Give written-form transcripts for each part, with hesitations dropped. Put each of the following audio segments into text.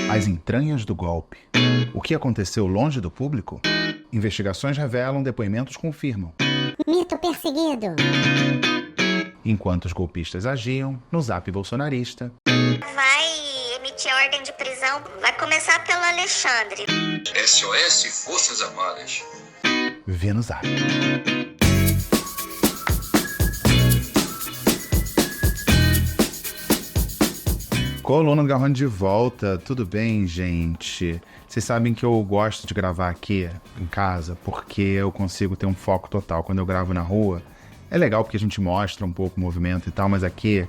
As entranhas do golpe. O que aconteceu longe do público? Investigações revelam, depoimentos confirmam. Mito perseguido. Enquanto os golpistas agiam no zap bolsonarista. Vai emitir a ordem de prisão. Vai começar pelo Alexandre. SOS Forças Armadas. Vê no zap. Coluna do Garrone de volta, tudo bem, gente? Vocês sabem que eu gosto de gravar aqui em casa porque eu consigo ter um foco total. Quando eu gravo na rua, é legal porque a gente mostra um pouco o movimento e tal, mas aqui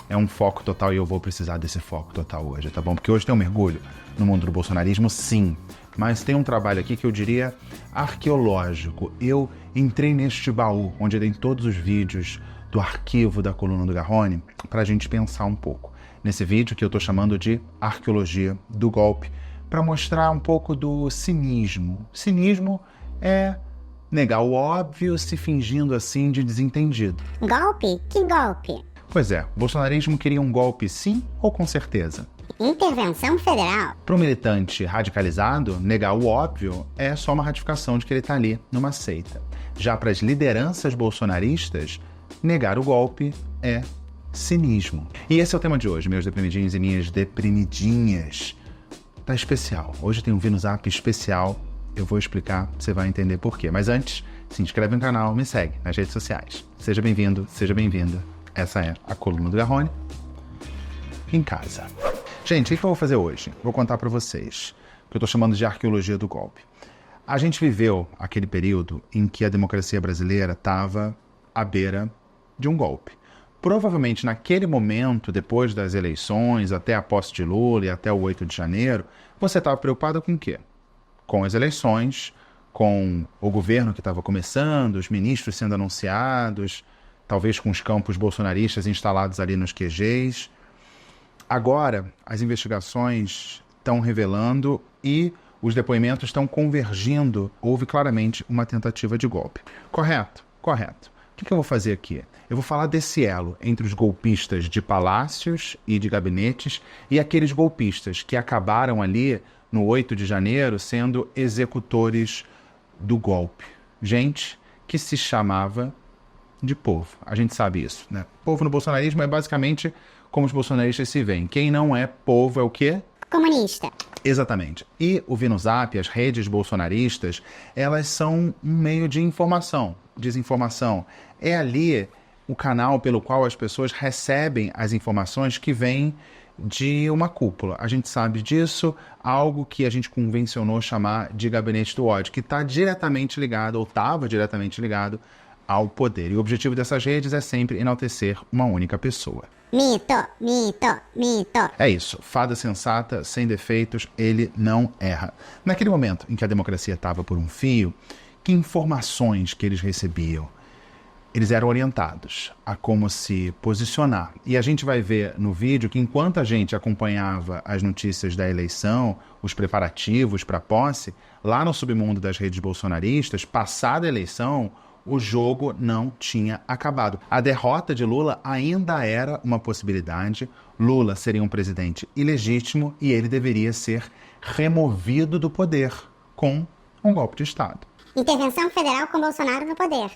é um foco total e eu vou precisar desse foco total hoje, tá bom? Porque hoje tem um mergulho no mundo do bolsonarismo, sim, mas tem um trabalho aqui que eu diria arqueológico. Eu entrei neste baú onde tem todos os vídeos do arquivo da Coluna do Garrone pra gente pensar um pouco. Nesse vídeo que eu tô chamando de Arqueologia do Golpe, para mostrar um pouco do cinismo. Cinismo é negar o óbvio se fingindo assim de desentendido. Golpe? Que golpe? Pois é, o bolsonarismo queria um golpe sim ou com certeza? Intervenção federal. Para o militante radicalizado, negar o óbvio é só uma ratificação de que ele está ali numa seita. Já para as lideranças bolsonaristas, negar o golpe é cinismo. E esse é o tema de hoje, meus deprimidinhos e minhas deprimidinhas. Tá especial. Hoje tem um Vê no Zap especial. Eu vou explicar, você vai entender por quê. Mas antes, se inscreve no canal, me segue nas redes sociais. Seja bem-vindo, seja bem-vinda. Essa é a Coluna do Garrone em casa. Gente, o que eu vou fazer hoje? Vou contar pra vocês o que eu tô chamando de arqueologia do golpe. A gente viveu aquele período em que a democracia brasileira estava à beira de um golpe. Provavelmente naquele momento, depois das eleições, até a posse de Lula e até o 8 de janeiro, você estava preocupado com o quê? Com as eleições, com o governo que estava começando, os ministros sendo anunciados, talvez com os campos bolsonaristas instalados ali nos QGs. Agora, as investigações estão revelando e os depoimentos estão convergindo. Houve claramente uma tentativa de golpe. Correto? Correto. O que eu vou fazer aqui? Eu vou falar desse elo entre os golpistas de palácios e de gabinetes e aqueles golpistas que acabaram ali no 8 de janeiro sendo executores do golpe. Gente que se chamava de povo. A gente sabe isso, né? Povo no bolsonarismo é basicamente como os bolsonaristas se veem. Quem não é povo é o quê? Comunista. Exatamente. E o Vê no Zap, as redes bolsonaristas, elas são um meio de informação, desinformação. É ali o canal pelo qual as pessoas recebem as informações que vêm de uma cúpula. A gente sabe disso, algo que a gente convencionou chamar de gabinete do ódio, que está diretamente ligado, ou estava diretamente ligado, ao poder. E o objetivo dessas redes é sempre enaltecer uma única pessoa. Mito, mito, mito. É isso, fada sensata, sem defeitos, ele não erra. Naquele momento em que a democracia estava por um fio, que informações que eles recebiam? Eles eram orientados a como se posicionar. E a gente vai ver no vídeo que enquanto a gente acompanhava as notícias da eleição, os preparativos para a posse, lá no submundo das redes bolsonaristas, passada a eleição, o jogo não tinha acabado. A derrota de Lula ainda era uma possibilidade. Lula seria um presidente ilegítimo e ele deveria ser removido do poder com um golpe de Estado. Intervenção federal com Bolsonaro no poder.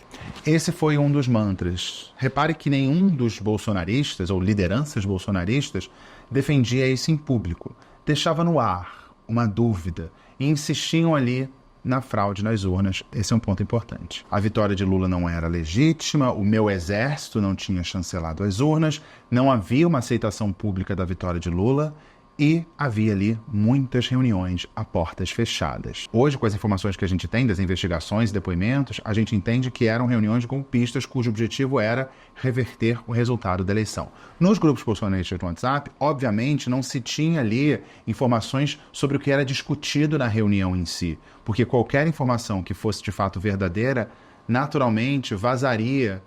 Esse foi um dos mantras. Repare que nenhum dos bolsonaristas, ou lideranças bolsonaristas, defendia isso em público. Deixava no ar uma dúvida e insistiam ali na fraude nas urnas. Esse é um ponto importante. A vitória de Lula não era legítima, o meu exército não tinha chancelado as urnas, não havia uma aceitação pública da vitória de Lula e havia ali muitas reuniões a portas fechadas. Hoje, com as informações que a gente tem das investigações e depoimentos, a gente entende que eram reuniões de golpistas cujo objetivo era reverter o resultado da eleição. Nos grupos bolsonaristas no WhatsApp, obviamente, não se tinha ali informações sobre o que era discutido na reunião em si, porque qualquer informação que fosse de fato verdadeira, naturalmente vazaria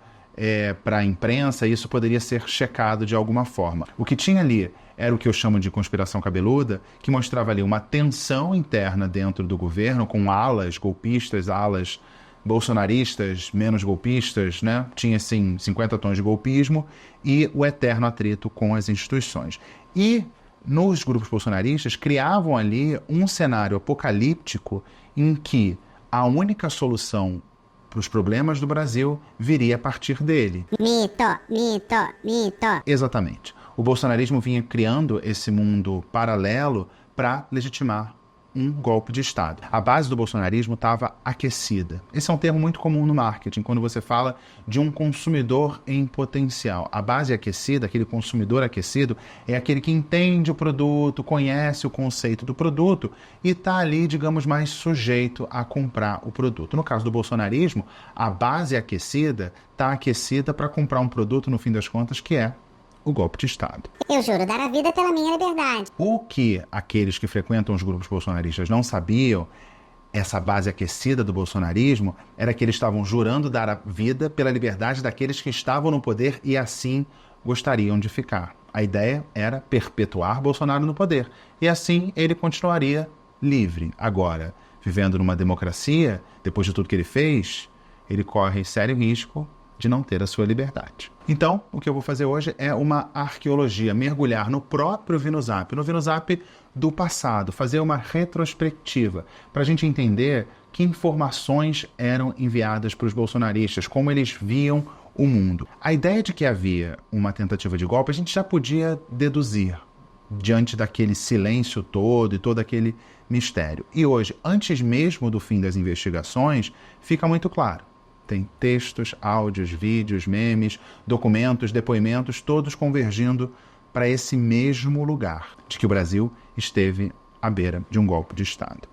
para a imprensa e isso poderia ser checado de alguma forma. O que tinha ali era o que eu chamo de conspiração cabeluda, que mostrava ali uma tensão interna dentro do governo, com alas golpistas, alas bolsonaristas, menos golpistas, né? Tinha, assim, 50 tons de golpismo e o eterno atrito com as instituições. E nos grupos bolsonaristas, criavam ali um cenário apocalíptico em que a única solução para os problemas do Brasil viria a partir dele. Mito, mito, mito. Exatamente. O bolsonarismo vinha criando esse mundo paralelo para legitimar um golpe de Estado. A base do bolsonarismo estava aquecida. Esse é um termo muito comum no marketing, quando você fala de um consumidor em potencial. A base aquecida, aquele consumidor aquecido, é aquele que entende o produto, conhece o conceito do produto e está ali, digamos, mais sujeito a comprar o produto. No caso do bolsonarismo, a base aquecida está aquecida para comprar um produto, no fim das contas, que é o golpe de Estado. Eu juro dar a vida pela minha liberdade. O que aqueles que frequentam os grupos bolsonaristas não sabiam, essa base aquecida do bolsonarismo, era que eles estavam jurando dar a vida pela liberdade daqueles que estavam no poder e assim gostariam de ficar. A ideia era perpetuar Bolsonaro no poder e assim ele continuaria livre. Agora, vivendo numa democracia, depois de tudo que ele fez, ele corre sério risco de não ter a sua liberdade. Então, o que eu vou fazer hoje é uma arqueologia, mergulhar no próprio VinoZap, no VinoZap do passado, fazer uma retrospectiva, para a gente entender que informações eram enviadas para os bolsonaristas, como eles viam o mundo. A ideia de que havia uma tentativa de golpe, a gente já podia deduzir, diante daquele silêncio todo e todo aquele mistério. E hoje, antes mesmo do fim das investigações, fica muito claro. Tem textos, áudios, vídeos, memes, documentos, depoimentos, todos convergindo para esse mesmo lugar, de que o Brasil esteve à beira de um golpe de Estado.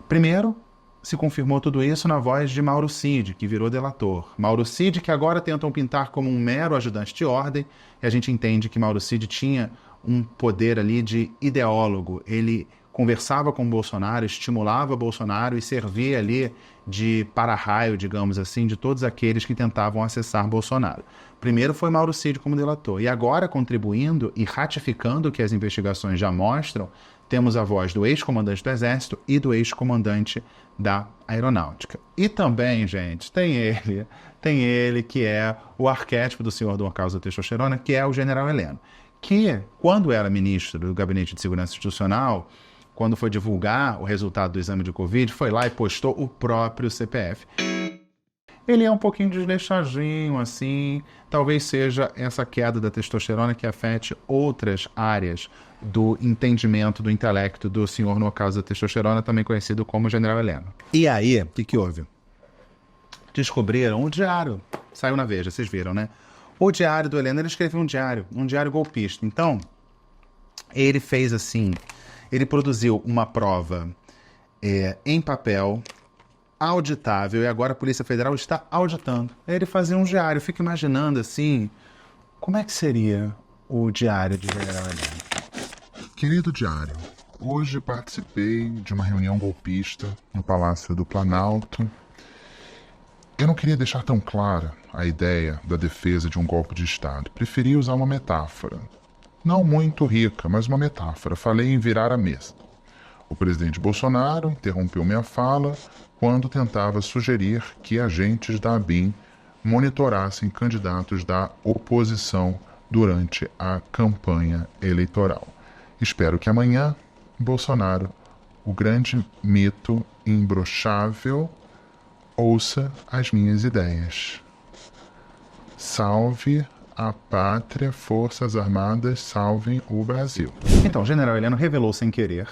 Primeiro, se confirmou tudo isso na voz de Mauro Cid, que virou delator. Mauro Cid, que agora tentam pintar como um mero ajudante de ordem, e a gente entende que Mauro Cid tinha um poder ali de ideólogo. Ele conversava com Bolsonaro, estimulava Bolsonaro e servia ali de para-raio, digamos assim, de todos aqueles que tentavam acessar Bolsonaro. Primeiro foi Mauro Cid como delator, e agora, contribuindo e ratificando o que as investigações já mostram, temos a voz do ex-comandante do Exército e do ex-comandante da Aeronáutica. E também, gente, tem ele que é o arquétipo do senhor Dom Carlos da Testosterona, que é o general Heleno, que, quando era ministro do Gabinete de Segurança Institucional, quando foi divulgar o resultado do exame de Covid, foi lá e postou o próprio CPF. Ele é um pouquinho desleixadinho, assim, talvez seja essa queda da testosterona que afete outras áreas do entendimento, do intelecto do senhor, no caso da testosterona, também conhecido como General Heleno. E aí, o que houve? Descobriram um diário, saiu na Veja, vocês viram, né? O diário do Heleno, ele escreveu um diário golpista. Então, ele fez assim, ele produziu uma prova em papel, auditável, e agora a Polícia Federal está auditando. Ele fazia um diário, fico imaginando assim, como é que seria o diário de General Heleno? Querido diário, hoje participei de uma reunião golpista no Palácio do Planalto. Eu não queria deixar tão clara a ideia da defesa de um golpe de Estado. Preferi usar uma metáfora. Não muito rica, mas uma metáfora. Falei em virar a mesa. O presidente Bolsonaro interrompeu minha fala quando tentava sugerir que agentes da ABIN monitorassem candidatos da oposição durante a campanha eleitoral. Espero que amanhã, Bolsonaro, o grande mito imbrochável, ouça as minhas ideias. Salve a pátria, Forças Armadas, salvem o Brasil. Então, o general Heleno revelou sem querer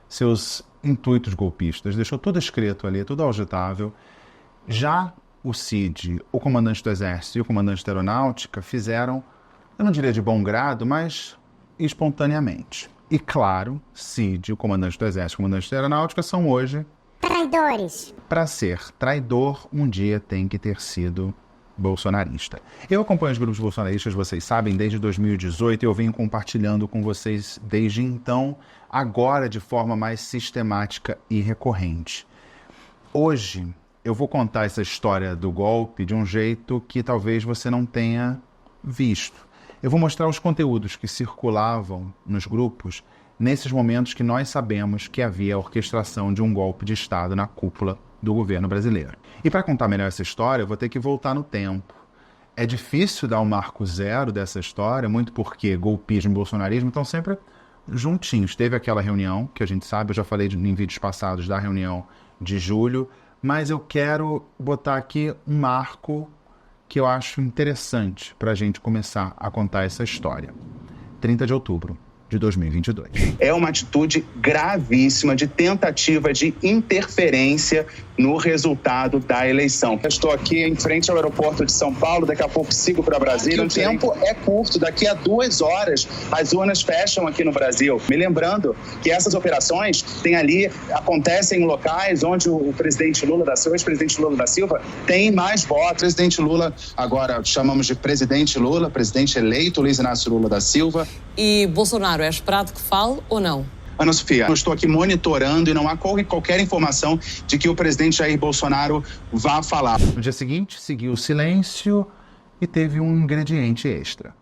seus intuitos golpistas, deixou tudo escrito ali, tudo auditável. Já o Cid, o comandante do Exército e o comandante da Aeronáutica fizeram, eu não diria de bom grado, mas espontaneamente. E claro, Cid, o comandante do Exército e o comandante da Aeronáutica são hoje traidores. Para ser traidor, um dia tem que ter sido bolsonarista. Eu acompanho os grupos bolsonaristas, vocês sabem, desde 2018, e eu venho compartilhando com vocês desde então, agora de forma mais sistemática e recorrente. Hoje, eu vou contar essa história do golpe de um jeito que talvez você não tenha visto. Eu vou mostrar os conteúdos que circulavam nos grupos nesses momentos que nós sabemos que havia a orquestração de um golpe de Estado na cúpula do governo brasileiro. E para contar melhor essa história, eu vou ter que voltar no tempo. É difícil dar um marco zero dessa história, muito porque golpismo e bolsonarismo estão sempre juntinhos. Teve aquela reunião, que a gente sabe, eu já falei em vídeos passados da reunião de julho, mas eu quero botar aqui um marco que eu acho interessante para a gente começar a contar essa história. 30 de outubro de 2022. É uma atitude gravíssima de tentativa de interferência no resultado da eleição. Eu estou aqui em frente ao aeroporto de São Paulo, daqui a pouco sigo para Brasília. O tempo é curto, daqui a 2 horas as urnas fecham aqui no Brasil. Me lembrando que essas operações acontecem em locais onde o presidente Lula da Silva, ex-presidente Lula da Silva, tem mais votos. O presidente Lula, agora chamamos de presidente Lula, presidente eleito Luiz Inácio Lula da Silva. E Bolsonaro, é esperado que fale ou não? Ana Sofia, eu estou aqui monitorando e não há qualquer informação de que o presidente Jair Bolsonaro vá falar. No dia seguinte, seguiu o silêncio e teve um ingrediente extra.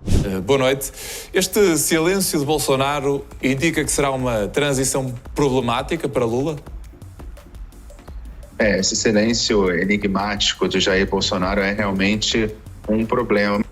Boa noite. Este silêncio de Bolsonaro indica que será uma transição problemática para Lula? Esse silêncio enigmático de Jair Bolsonaro é realmente um problema.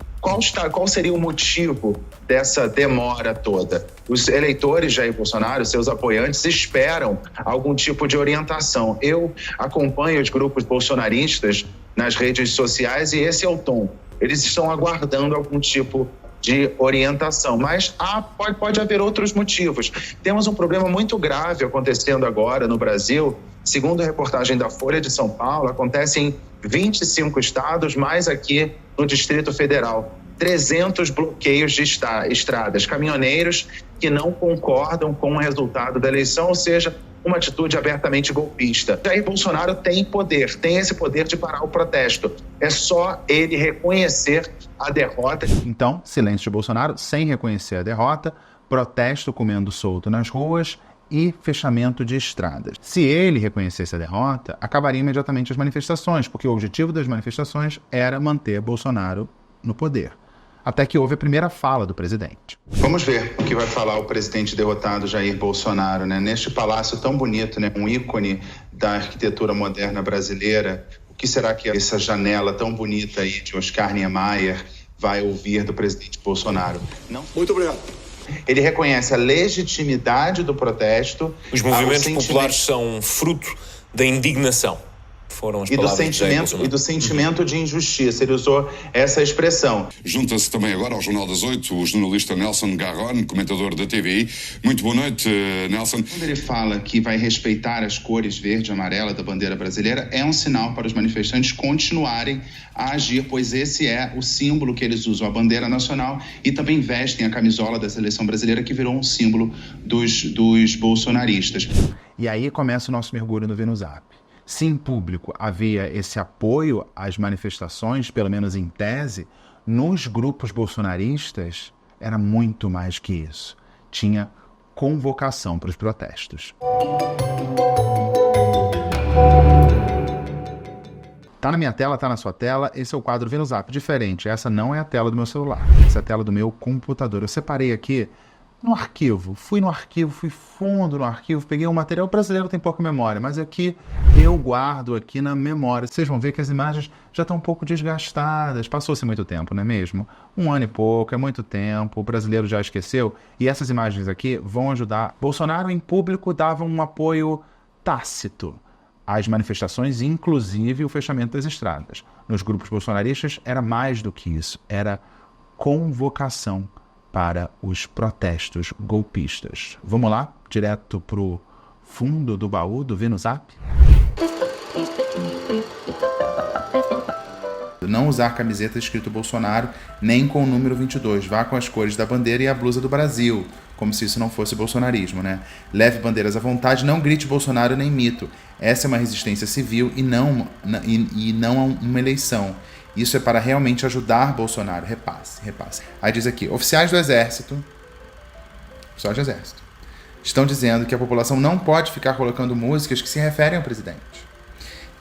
Qual seria o motivo dessa demora toda? Os eleitores de Jair Bolsonaro, seus apoiantes, esperam algum tipo de orientação. Eu acompanho os grupos bolsonaristas nas redes sociais e esse é o tom. Eles estão aguardando algum tipo de orientação, mas pode haver outros motivos. Temos um problema muito grave acontecendo agora no Brasil. Segundo a reportagem da Folha de São Paulo, acontece em 25 estados, mais aqui no Distrito Federal. 300 bloqueios de estradas, caminhoneiros que não concordam com o resultado da eleição, ou seja, uma atitude abertamente golpista. Jair Bolsonaro tem poder, tem esse poder de parar o protesto. É só ele reconhecer a derrota. Então, silêncio de Bolsonaro, sem reconhecer a derrota, protesto comendo solto nas ruas e fechamento de estradas. Se ele reconhecesse a derrota, acabaria imediatamente as manifestações, porque o objetivo das manifestações era manter Bolsonaro no poder. Até que houve a primeira fala do presidente. Vamos ver o que vai falar o presidente derrotado Jair Bolsonaro, né? Neste palácio tão bonito, né? Um ícone da arquitetura moderna brasileira. O que será que essa janela tão bonita aí de Oscar Niemeyer vai ouvir do presidente Bolsonaro? Não. Muito obrigado. Ele reconhece a legitimidade do protesto. Os movimentos populares são fruto da indignação. Foram as palavras do sentimento de injustiça. Ele usou essa expressão. Junta-se também agora ao Jornal das 8 o jornalista Nelson Garron, comentador da TVI. Muito boa noite, Nelson. Quando ele fala que vai respeitar as cores verde e amarela da bandeira brasileira, é um sinal para os manifestantes continuarem a agir, pois esse é o símbolo que eles usam, a bandeira nacional, e também vestem a camisola da seleção brasileira, que virou um símbolo dos bolsonaristas. E aí começa o nosso mergulho no VenuZap. Se em público havia esse apoio às manifestações, pelo menos em tese, nos grupos bolsonaristas era muito mais que isso. Tinha convocação para os protestos. Tá na minha tela, tá na sua tela. Esse é o quadro VenuZap. Diferente, essa não é a tela do meu celular. Essa é a tela do meu computador. Eu separei aqui no arquivo. Fui fundo no arquivo, peguei um material. O brasileiro tem pouca memória, mas aqui eu guardo aqui na memória. Vocês vão ver que as imagens já estão um pouco desgastadas. Passou-se muito tempo, não é mesmo? 1 ano e pouco, é muito tempo. O brasileiro já esqueceu. E essas imagens aqui vão ajudar. Bolsonaro, em público, dava um apoio tácito às manifestações, inclusive o fechamento das estradas. Nos grupos bolsonaristas era mais do que isso. Era convocação para os protestos golpistas. Vamos lá, direto pro fundo do baú do VenuZap? Não usar camiseta escrito Bolsonaro, nem com o número 22. Vá com as cores da bandeira e a blusa do Brasil, como se isso não fosse bolsonarismo, né? Leve bandeiras à vontade, não grite Bolsonaro nem mito. Essa é uma resistência civil e não uma eleição. Isso é para realmente ajudar Bolsonaro. Repasse. Aí diz aqui, oficiais do Exército estão dizendo que a população não pode ficar colocando músicas que se referem ao presidente.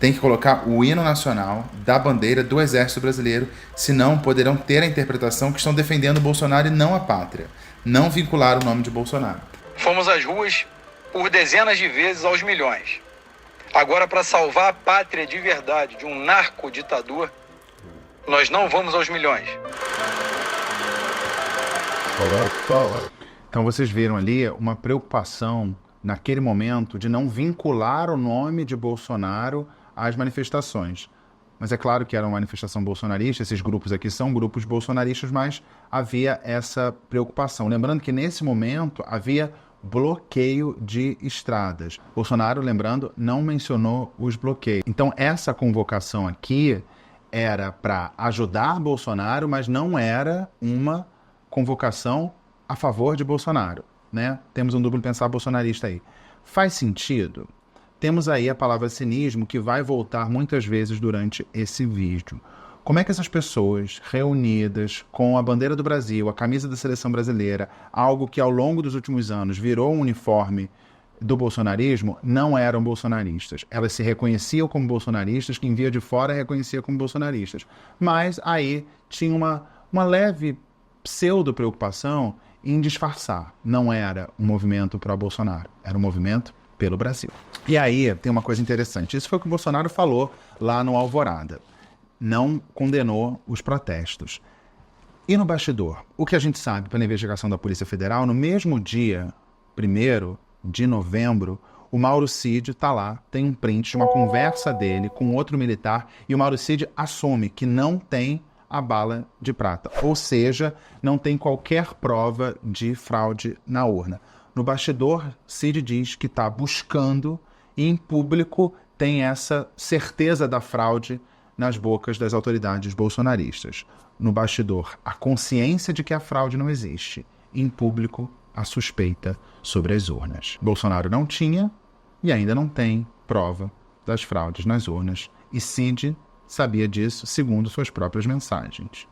Tem que colocar o hino nacional da bandeira do Exército Brasileiro, senão poderão ter a interpretação que estão defendendo Bolsonaro e não a pátria. Não vincular o nome de Bolsonaro. Fomos às ruas por dezenas de vezes aos milhões. Agora, para salvar a pátria de verdade de um narcoditador, nós não vamos aos milhões. Então vocês viram ali uma preocupação naquele momento de não vincular o nome de Bolsonaro às manifestações. Mas é claro que era uma manifestação bolsonarista, esses grupos aqui são grupos bolsonaristas, mas havia essa preocupação. Lembrando que nesse momento havia bloqueio de estradas. Bolsonaro, lembrando, não mencionou os bloqueios. Então essa convocação aqui era para ajudar Bolsonaro, mas não era uma convocação a favor de Bolsonaro, né? Temos um duplo pensar bolsonarista aí. Faz sentido? Temos aí a palavra cinismo que vai voltar muitas vezes durante esse vídeo. Como é que essas pessoas reunidas com a bandeira do Brasil, a camisa da seleção brasileira, algo que ao longo dos últimos anos virou um uniforme do bolsonarismo, não eram bolsonaristas. Elas se reconheciam como bolsonaristas, quem via de fora reconhecia como bolsonaristas. Mas aí tinha uma leve pseudo-preocupação em disfarçar. Não era um movimento pró-Bolsonaro, era um movimento pelo Brasil. E aí tem uma coisa interessante. Isso foi o que o Bolsonaro falou lá no Alvorada. Não condenou os protestos. E no bastidor? O que a gente sabe pela investigação da Polícia Federal, no mesmo dia, 1º de novembro, o Mauro Cid está lá, tem um print de uma conversa dele com outro militar, e o Mauro Cid assume que não tem a bala de prata. Ou seja, não tem qualquer prova de fraude na urna. No bastidor, Cid diz que está buscando e em público tem essa certeza da fraude nas bocas das autoridades bolsonaristas. No bastidor, a consciência de que a fraude não existe. Em público, a suspeita sobre as urnas. Bolsonaro não tinha e ainda não tem prova das fraudes nas urnas. E Cid sabia disso, segundo suas próprias mensagens.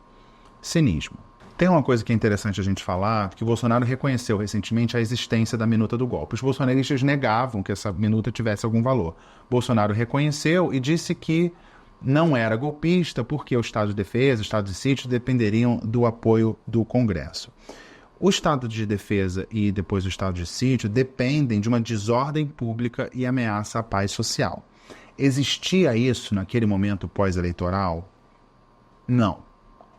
Cinismo. Tem uma coisa que é interessante a gente falar, que o Bolsonaro reconheceu recentemente a existência da minuta do golpe. Os bolsonaristas negavam que essa minuta tivesse algum valor. Bolsonaro reconheceu e disse que não era golpista porque o Estado de Defesa, o Estado de Sítio dependeriam do apoio do Congresso. O Estado de Defesa e depois o Estado de Sítio dependem de uma desordem pública e ameaça à paz social. Existia isso naquele momento pós-eleitoral? Não.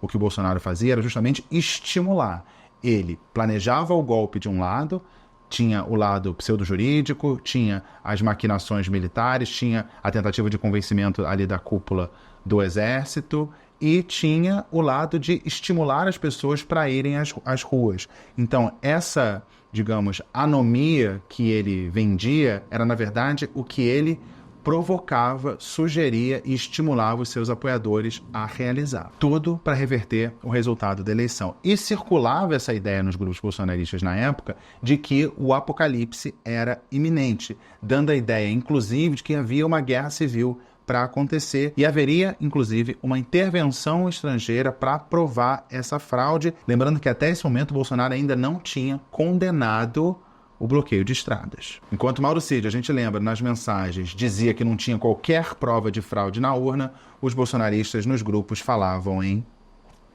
O que o Bolsonaro fazia era justamente estimular. Ele planejava o golpe de um lado, tinha o lado pseudo-jurídico, tinha as maquinações militares, tinha a tentativa de convencimento ali da cúpula do Exército e tinha o lado de estimular as pessoas para irem às ruas. Então, essa, digamos, anomia que ele vendia era, na verdade, o que ele provocava, sugeria e estimulava os seus apoiadores a realizar. Tudo para reverter o resultado da eleição. E circulava essa ideia nos grupos bolsonaristas na época de que o apocalipse era iminente, dando a ideia, inclusive, de que havia uma guerra civil para acontecer e haveria, inclusive, uma intervenção estrangeira para provar essa fraude. Lembrando que até esse momento o Bolsonaro ainda não tinha condenado o bloqueio de estradas. Enquanto Mauro Cid, a gente lembra, nas mensagens, dizia que não tinha qualquer prova de fraude na urna, os bolsonaristas nos grupos falavam em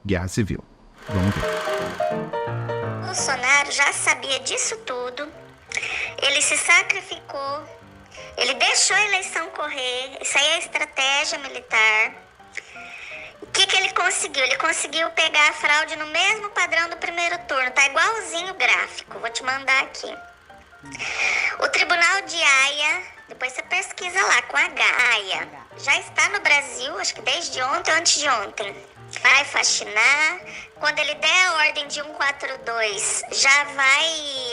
guerra civil. Vamos ver. Bolsonaro já sabia disso tudo, ele se sacrificou, ele deixou a eleição correr, isso aí é estratégia militar. O que ele conseguiu? Ele conseguiu pegar a fraude no mesmo padrão do primeiro turno, tá igualzinho o gráfico, vou te mandar aqui. O Tribunal de Haia, depois você pesquisa lá, com H, Haia, já está no Brasil, acho que desde ontem ou antes de ontem. Vai faxinar, quando ele der a ordem de 142, já vai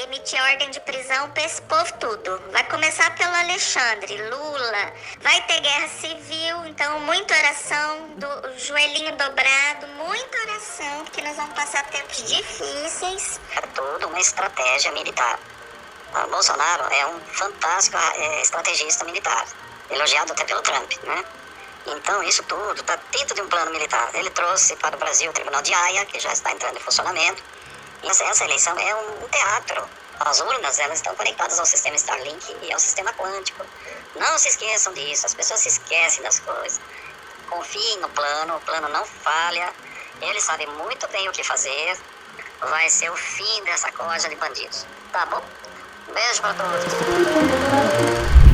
emitir a ordem de prisão para esse povo tudo. Vai começar pelo Alexandre, Lula, vai ter guerra civil, então muita oração, do joelhinho dobrado, muita oração, porque nós vamos passar tempos difíceis. É tudo uma estratégia militar. O Bolsonaro é um fantástico estrategista militar, elogiado até pelo Trump, né? Então, isso tudo está dentro de um plano militar. Ele trouxe para o Brasil o Tribunal de Haia, que já está entrando em funcionamento. E essa eleição é um teatro. As urnas, elas estão conectadas ao sistema Starlink e ao sistema quântico. Não se esqueçam disso, as pessoas se esquecem das coisas. Confiem no plano, o plano não falha. Ele sabe muito bem o que fazer. Vai ser o fim dessa corja de bandidos. Tá bom? Um beijo para todos.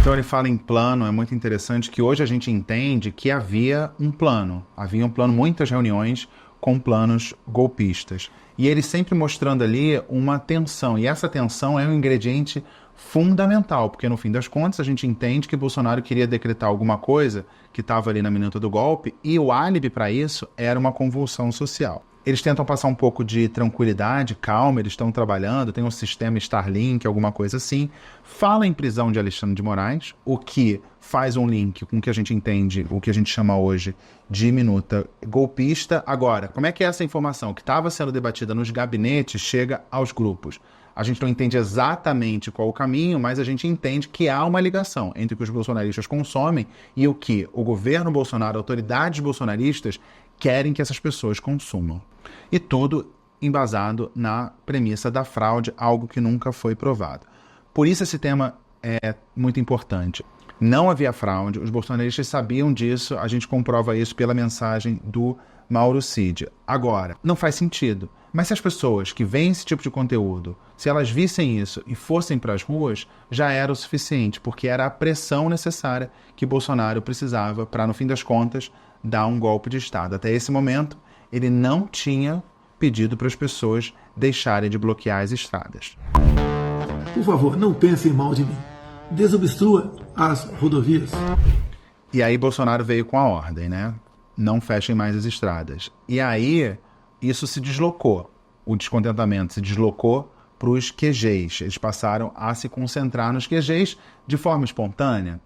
Então ele fala em plano, é muito interessante que hoje a gente entende que havia um plano, muitas reuniões com planos golpistas. E ele sempre mostrando ali uma tensão, e essa tensão é um ingrediente fundamental, porque no fim das contas a gente entende que Bolsonaro queria decretar alguma coisa que estava ali na minuta do golpe, e o álibi para isso era uma convulsão social. Eles tentam passar um pouco de tranquilidade, calma, eles estão trabalhando, tem um sistema Starlink, alguma coisa assim. Fala em prisão de Alexandre de Moraes, o que faz um link com o que a gente entende, o que a gente chama hoje de minuta golpista. Agora, como é que essa informação que estava sendo debatida nos gabinetes chega aos grupos? A gente não entende exatamente qual o caminho, mas a gente entende que há uma ligação entre o que os bolsonaristas consomem e o que o governo Bolsonaro, autoridades bolsonaristas, querem que essas pessoas consumam. E tudo embasado na premissa da fraude, algo que nunca foi provado. Por isso esse tema é muito importante. Não havia fraude, os bolsonaristas sabiam disso, a gente comprova isso pela mensagem do Mauro Cid. Agora, não faz sentido. Mas se as pessoas que veem esse tipo de conteúdo, se elas vissem isso e fossem para as ruas, já era o suficiente, porque era a pressão necessária que Bolsonaro precisava para, no fim das contas, dar um golpe de Estado. Até esse momento, ele não tinha pedido para as pessoas deixarem de bloquear as estradas. Por favor, não pensem mal de mim. Desobstrua as rodovias. E aí Bolsonaro veio com a ordem, né? Não fechem mais as estradas. E aí isso se deslocou. O descontentamento se deslocou para os QGs. Eles passaram a se concentrar nos QGs de forma espontânea?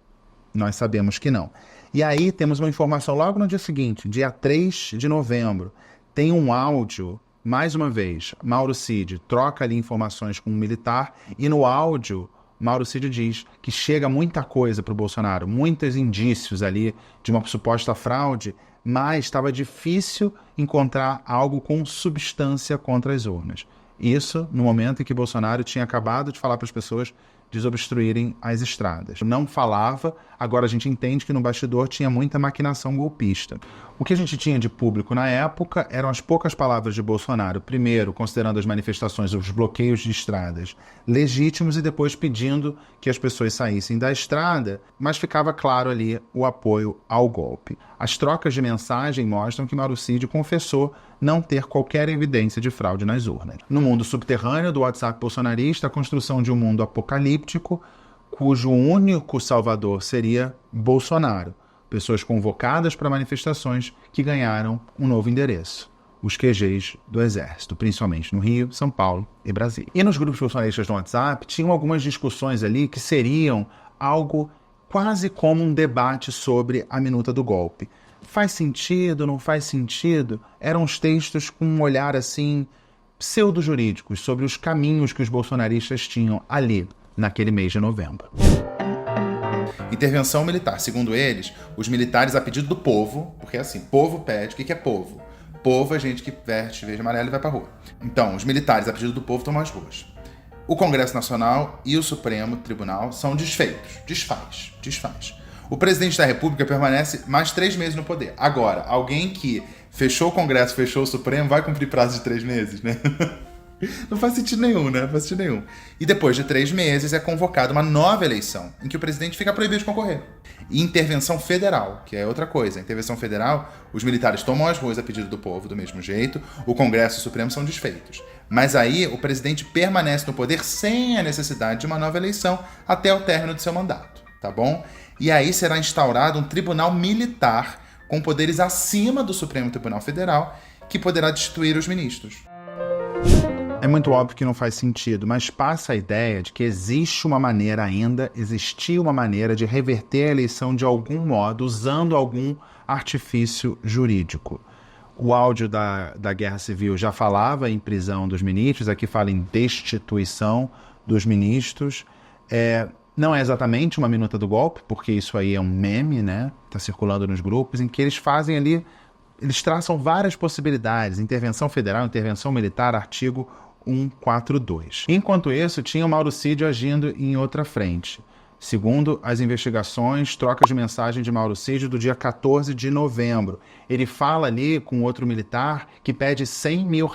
Nós sabemos que não. E aí temos uma informação logo no dia seguinte, dia 3 de novembro. Tem um áudio, mais uma vez, Mauro Cid troca ali informações com um militar e no áudio Mauro Cid diz que chega muita coisa para o Bolsonaro, muitos indícios ali de uma suposta fraude, mas estava difícil encontrar algo com substância contra as urnas. Isso no momento em que Bolsonaro tinha acabado de falar para as pessoas desobstruírem as estradas. Não falava, agora a gente entende que no bastidor tinha muita maquinação golpista. O que a gente tinha de público na época eram as poucas palavras de Bolsonaro, primeiro considerando as manifestações, os bloqueios de estradas legítimos e depois pedindo que as pessoas saíssem da estrada, mas ficava claro ali o apoio ao golpe. As trocas de mensagem mostram que Mauro Cid confessou não ter qualquer evidência de fraude nas urnas. No mundo subterrâneo do WhatsApp bolsonarista, a construção de um mundo apocalíptico, cujo único salvador seria Bolsonaro. Pessoas convocadas para manifestações que ganharam um novo endereço. Os QGs do Exército, principalmente no Rio, São Paulo e Brasília. E nos grupos bolsonaristas no WhatsApp, tinham algumas discussões ali que seriam algo quase como um debate sobre a minuta do golpe. Faz sentido, não faz sentido? Eram os textos com um olhar assim pseudo-jurídicos sobre os caminhos que os bolsonaristas tinham ali, naquele mês de novembro. Intervenção militar. Segundo eles, os militares a pedido do povo, porque assim, povo pede, o que é povo? Povo é gente que veste verde e amarelo e vai pra rua. Então, os militares a pedido do povo tomam as ruas. O Congresso Nacional e o Supremo Tribunal são desfeitos. Desfaz. O presidente da República permanece mais 3 meses no poder. Agora, alguém que fechou o Congresso, fechou o Supremo, vai cumprir prazo de 3 meses, né? Não faz sentido nenhum, né? Não faz sentido nenhum. E depois de 3 meses é convocada uma nova eleição, em que o presidente fica proibido de concorrer. E intervenção federal, que é outra coisa. Intervenção federal, os militares tomam as ruas a pedido do povo do mesmo jeito, o Congresso e o Supremo são desfeitos. Mas aí o presidente permanece no poder sem a necessidade de uma nova eleição até o término do seu mandato, tá bom? E aí será instaurado um tribunal militar com poderes acima do Supremo Tribunal Federal, que poderá destituir os ministros. É muito óbvio que não faz sentido, mas passa a ideia de que existia uma maneira de reverter a eleição de algum modo, usando algum artifício jurídico. O áudio da Guerra Civil já falava em prisão dos ministros, aqui fala em destituição dos ministros. Não é exatamente uma minuta do golpe, porque isso aí é um meme, né? Está circulando nos grupos, em que eles fazem ali, eles traçam várias possibilidades, intervenção federal, intervenção militar, artigo 142. Enquanto isso, tinha o Mauro Cid agindo em outra frente. Segundo as investigações, trocas de mensagem de Mauro Cid do dia 14 de novembro. Ele fala ali com outro militar que pede R$100 mil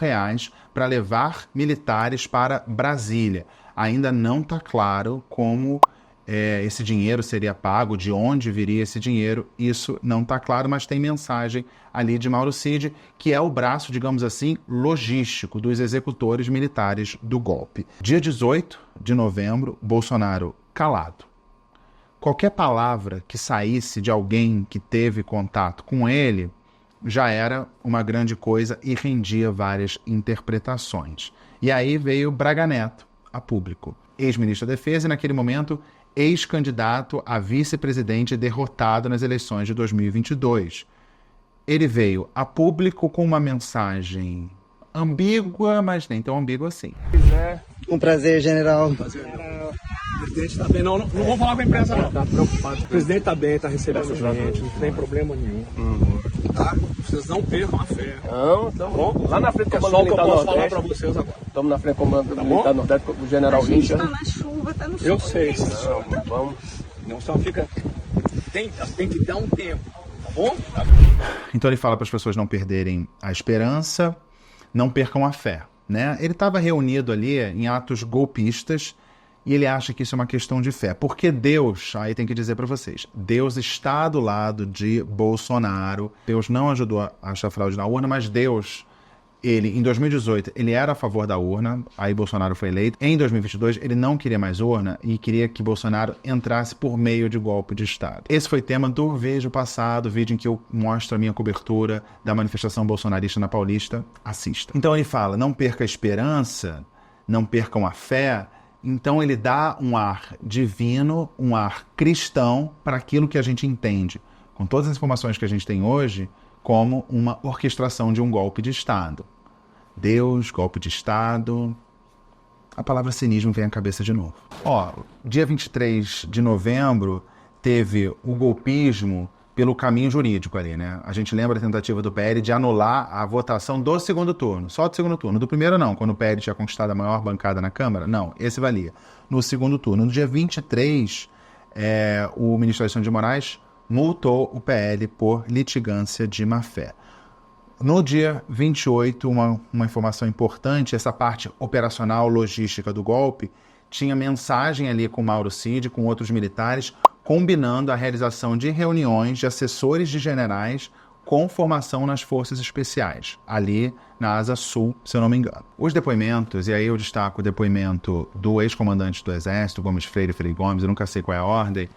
para levar militares para Brasília. Ainda não está claro como esse dinheiro seria pago, de onde viria esse dinheiro, isso não está claro, mas tem mensagem ali de Mauro Cid, que é o braço, digamos assim, logístico dos executores militares do golpe. Dia 18 de novembro, Bolsonaro calado. Qualquer palavra que saísse de alguém que teve contato com ele já era uma grande coisa e rendia várias interpretações. E aí veio Braga Neto a público, ex-ministro da Defesa e, naquele momento, ex-candidato a vice-presidente derrotado nas eleições de 2022. Ele veio a público com uma mensagem ambígua, mas nem tão ambígua assim. Um prazer, general. O presidente está bem. Não vou falar com a imprensa, não. Tá preocupado. O presidente está bem, está recebendo gente, não tem problema nenhum. Tá? Vocês não percam a fé. Não, tá bom. Lá na frente, comando militar Nordeste. Falar para vocês agora. Estamos na frente do comando militar Nordeste com o general Richard. Tá na chuva, tá no sol. Eu sei. Não, vamos. Não só fica. Tem que dar um tempo, tá bom? Então ele fala para as pessoas não perderem a esperança, não percam a fé, né? Ele estava reunido ali em atos golpistas e ele acha que isso é uma questão de fé. Porque Deus, aí tem que dizer para vocês, Deus está do lado de Bolsonaro. Deus não ajudou a achar fraude na urna, mas Deus, ele, em 2018, ele era a favor da urna, aí Bolsonaro foi eleito. Em 2022, ele não queria mais urna e queria que Bolsonaro entrasse por meio de golpe de Estado. Esse foi tema do vídeo passado, vídeo em que eu mostro a minha cobertura da manifestação bolsonarista na Paulista. Assista. Então ele fala, não perca a esperança, não percam a fé. Então ele dá um ar divino, um ar cristão para aquilo que a gente entende, com todas as informações que a gente tem hoje, como uma orquestração de um golpe de Estado. Deus, golpe de Estado, a palavra cinismo vem à cabeça de novo. Dia 23 de novembro teve o golpismo pelo caminho jurídico ali, né? A gente lembra a tentativa do PL de anular a votação do segundo turno, só do segundo turno. Do primeiro não, quando o PL tinha conquistado a maior bancada na Câmara, não, esse valia. No segundo turno. No dia 23, o ministro Alexandre de Moraes multou o PL por litigância de má-fé. No dia 28, uma informação importante, essa parte operacional, logística do golpe, tinha mensagem ali com Mauro Cid, com outros militares, combinando a realização de reuniões de assessores de generais com formação nas forças especiais, ali na Asa Sul, se eu não me engano. Os depoimentos, e aí eu destaco o depoimento do ex-comandante do Exército, Gomes Freire Gomes, eu nunca sei qual é a ordem,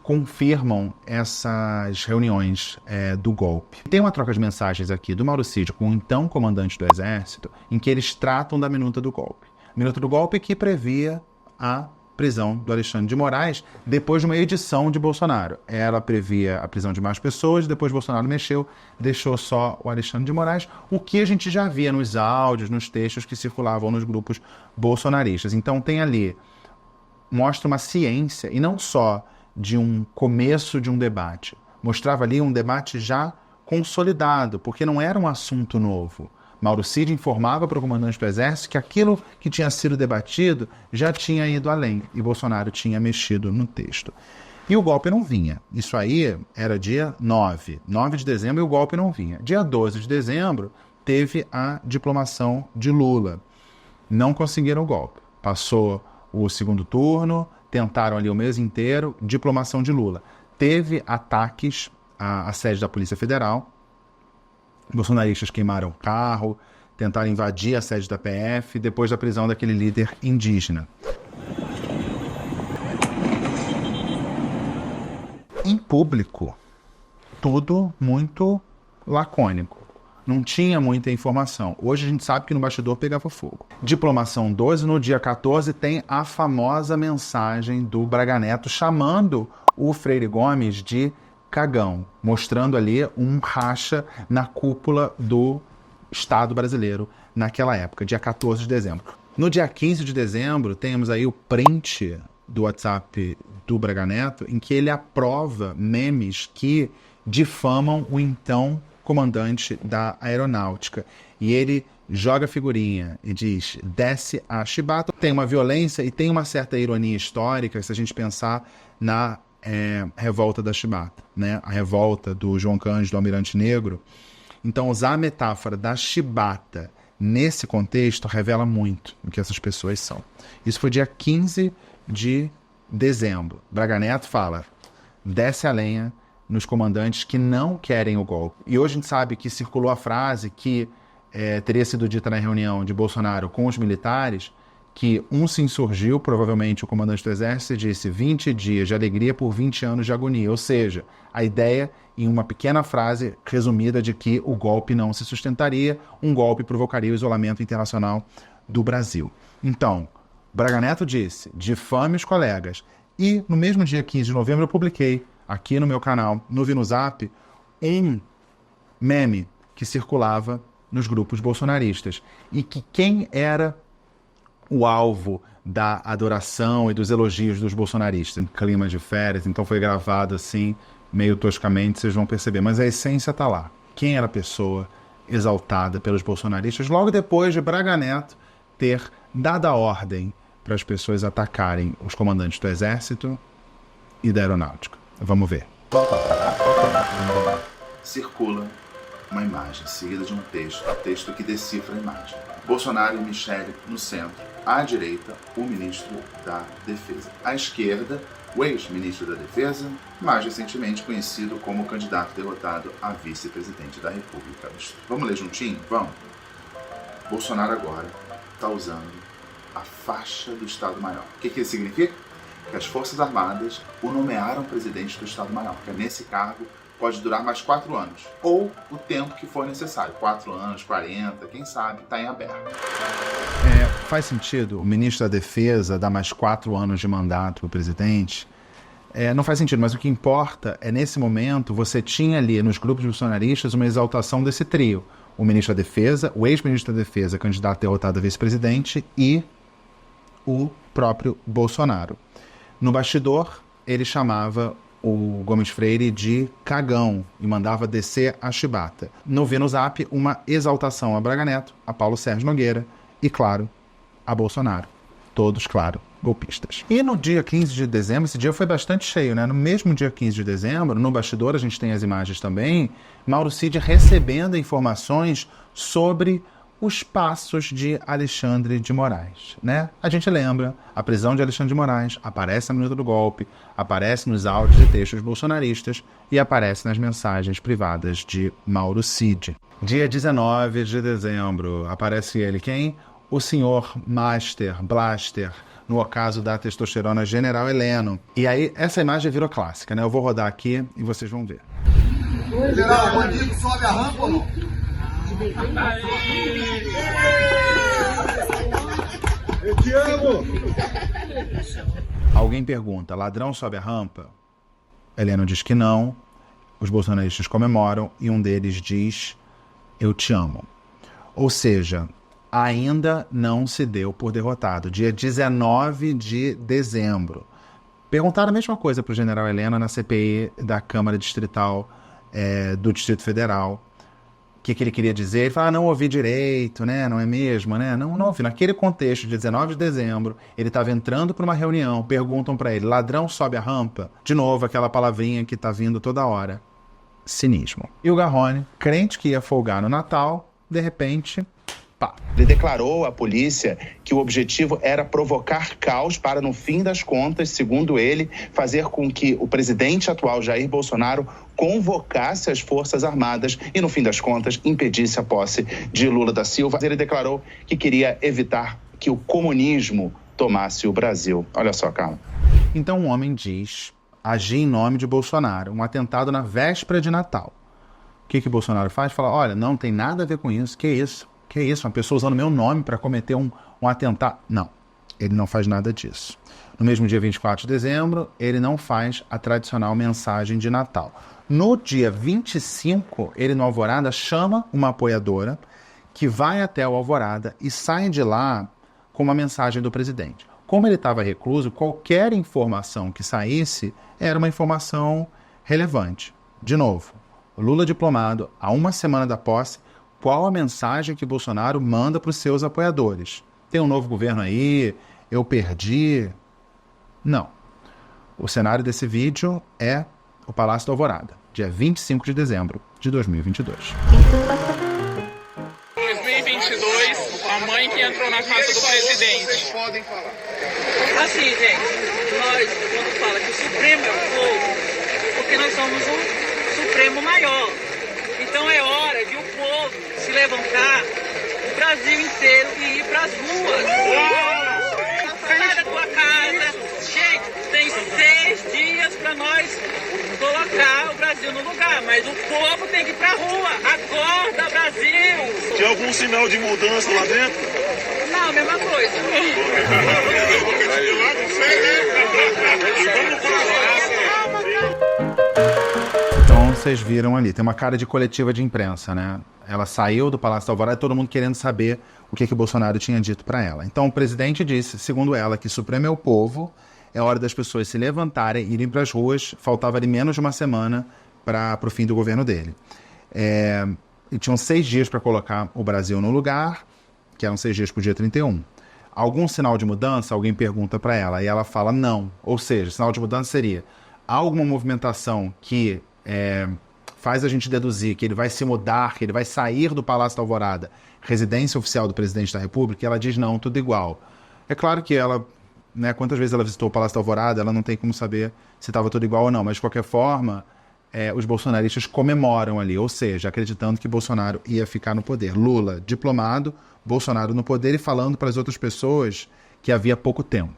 confirmam essas reuniões do golpe. Tem uma troca de mensagens aqui do Mauro Cid com o então comandante do Exército, em que eles tratam da minuta do golpe. Minuta do golpe que previa a prisão do Alexandre de Moraes depois de uma edição de Bolsonaro. Ela previa a prisão de mais pessoas, depois Bolsonaro mexeu, deixou só o Alexandre de Moraes, o que a gente já via nos áudios, nos textos que circulavam nos grupos bolsonaristas. Então tem ali, mostra uma ciência, e não só de um começo de um debate, mostrava ali um debate já consolidado, porque não era um assunto novo. Mauro Cid informava para o comandante do Exército que aquilo que tinha sido debatido já tinha ido além, e Bolsonaro tinha mexido no texto. E o golpe não vinha. Isso aí era dia 9 de dezembro, e o golpe não vinha. Dia 12 de dezembro, teve a diplomação de Lula. Não conseguiram o golpe. Passou o segundo turno, tentaram ali o mês inteiro, diplomação de Lula. Teve ataques à sede da Polícia Federal, bolsonaristas queimaram o carro, tentaram invadir a sede da PF depois da prisão daquele líder indígena. Em público, tudo muito lacônico. Não tinha muita informação. Hoje a gente sabe que no bastidor pegava fogo. Diplomação 12, no dia 14, tem a famosa mensagem do Braga Neto chamando o Freire Gomes de cagão, mostrando ali um racha na cúpula do Estado brasileiro naquela época, dia 14 de dezembro. No dia 15 de dezembro, temos aí o print do WhatsApp do Braga Neto, em que ele aprova memes que difamam o então comandante da aeronáutica. E ele joga figurinha e diz, desce a chibata. Tem uma violência e tem uma certa ironia histórica, se a gente pensar na revolta da chibata, né? A revolta do João Cândido, do Almirante Negro. Então, usar a metáfora da chibata nesse contexto revela muito o que essas pessoas são. Isso foi dia 15 de dezembro. Braga Neto fala, desce a lenha nos comandantes que não querem o golpe. E hoje a gente sabe que circulou a frase que teria sido dita na reunião de Bolsonaro com os militares, que um se insurgiu, provavelmente o comandante do Exército, e disse 20 dias de alegria por 20 anos de agonia. Ou seja, a ideia, em uma pequena frase resumida, de que o golpe não se sustentaria, um golpe provocaria o isolamento internacional do Brasil. Então, Braga Neto disse, difame os colegas. E no mesmo dia 15 de novembro eu publiquei aqui no meu canal, no VinoZap, um meme que circulava nos grupos bolsonaristas. E que quem era o alvo da adoração e dos elogios dos bolsonaristas? Em clima de férias, então foi gravado assim, meio toscamente, vocês vão perceber. Mas a essência está lá. Quem era a pessoa exaltada pelos bolsonaristas logo depois de Braga Neto ter dado a ordem para as pessoas atacarem os comandantes do Exército e da Aeronáutica? Vamos ver. Circula uma imagem seguida de um texto que decifra a imagem. Bolsonaro e Michele no centro, à direita, o ministro da Defesa. À esquerda, o ex-ministro da Defesa, mais recentemente conhecido como candidato derrotado a vice-presidente da República. Vamos ler juntinho? Vamos. Bolsonaro agora está usando a faixa do Estado-Maior. O que isso significa? Que as Forças Armadas o nomearam presidente do Estado-Maior, que nesse cargo pode durar mais 4 anos, ou o tempo que for necessário, 4 anos, 40, quem sabe, está em aberto. Faz sentido o ministro da Defesa dar mais 4 anos de mandato para o presidente? Não faz sentido, mas o que importa é, nesse momento, você tinha ali nos grupos bolsonaristas uma exaltação desse trio. O ministro da Defesa, o ex-ministro da Defesa, candidato derrotado a vice-presidente, e o próprio Bolsonaro. No bastidor, ele chamava o Gomes Freire de cagão e mandava descer a chibata. No VinoZap, uma exaltação a Braga Neto, a Paulo Sérgio Nogueira e, claro, a Bolsonaro. Todos, claro, golpistas. E no dia 15 de dezembro, esse dia foi bastante cheio, né? No mesmo dia 15 de dezembro, no bastidor, a gente tem as imagens também, Mauro Cid recebendo informações sobre os passos de Alexandre de Moraes, né? A gente lembra, a prisão de Alexandre de Moraes aparece na minuta do golpe, aparece nos áudios e textos bolsonaristas e aparece nas mensagens privadas de Mauro Cid. Dia 19 de dezembro, aparece ele, quem? O senhor Blaster, no ocaso da testosterona General Heleno. E aí, essa imagem virou clássica, né? Eu vou rodar aqui e vocês vão ver. General, o bandido sobe a rampa ou não? Eu te amo! Alguém pergunta, ladrão sobe a rampa? Heleno diz que não, os bolsonaristas comemoram e um deles diz, eu te amo. Ou seja, ainda não se deu por derrotado. Dia 19 de dezembro. Perguntaram a mesma coisa para o general Heleno na CPI da Câmara Distrital do Distrito Federal. O que ele queria dizer? Ele falou, não ouvi direito, né? Não é mesmo, né? Não ouvi. Naquele contexto, de 19 de dezembro, ele estava entrando para uma reunião, perguntam para ele, ladrão sobe a rampa? De novo, aquela palavrinha que está vindo toda hora. Cinismo. E o Garrone, crente que ia folgar no Natal, de repente, pá. Ele declarou à polícia que o objetivo era provocar caos para, no fim das contas, segundo ele, fazer com que o presidente atual, Jair Bolsonaro, convocasse as Forças Armadas e, no fim das contas, impedisse a posse de Lula da Silva. Ele declarou que queria evitar que o comunismo tomasse o Brasil. Olha só, calma. Então um homem diz, agir em nome de Bolsonaro, um atentado na véspera de Natal. O que Bolsonaro faz? Fala, olha, não tem nada a ver com isso, que isso? Que isso? Uma pessoa usando meu nome para cometer um atentado? Não, ele não faz nada disso. No mesmo dia 24 de dezembro, ele não faz a tradicional mensagem de Natal. No dia 25, ele no Alvorada chama uma apoiadora que vai até o Alvorada e sai de lá com uma mensagem do presidente. Como ele estava recluso, qualquer informação que saísse era uma informação relevante. De novo, Lula diplomado, há uma semana da posse, qual a mensagem que Bolsonaro manda para os seus apoiadores? Tem um novo governo aí? Eu perdi? Não. O cenário desse vídeo é o Palácio do Alvorada, dia 25 de dezembro de 2022. 2022, a mãe que entrou na casa do presidente. Podem falar. Assim, gente, nós somos o Supremo Maior. Então é hora de o povo se levantar, o Brasil inteiro, e ir para as ruas. Sai da tua casa. Gente, tem 6 dias para nós colocar o Brasil no lugar, mas o povo tem que ir pra rua. Acorda, Brasil! Tem algum sinal de mudança lá dentro? Não, mesma coisa. Então vocês viram ali, tem uma cara de coletiva de imprensa, né? Ela saiu do Palácio da Alvorada e todo mundo querendo saber o que o Bolsonaro tinha dito para ela. Então o presidente disse, segundo ela, que Supremo é o povo, é hora das pessoas se levantarem, irem para as ruas. Faltava ali menos de uma semana para o fim do governo dele. E tinham 6 dias para colocar o Brasil no lugar, que eram 6 dias para o dia 31. Algum sinal de mudança? Alguém pergunta para ela, e ela fala não. Ou seja, sinal de mudança seria alguma movimentação que faz a gente deduzir que ele vai se mudar, que ele vai sair do Palácio da Alvorada, residência oficial do presidente da República, e ela diz não, tudo igual. É claro que ela, né, quantas vezes ela visitou o Palácio da Alvorada, ela não tem como saber se estava tudo igual ou não, mas de qualquer forma, os bolsonaristas comemoram ali, ou seja, acreditando que Bolsonaro ia ficar no poder. Lula diplomado, Bolsonaro no poder e falando para as outras pessoas que havia pouco tempo.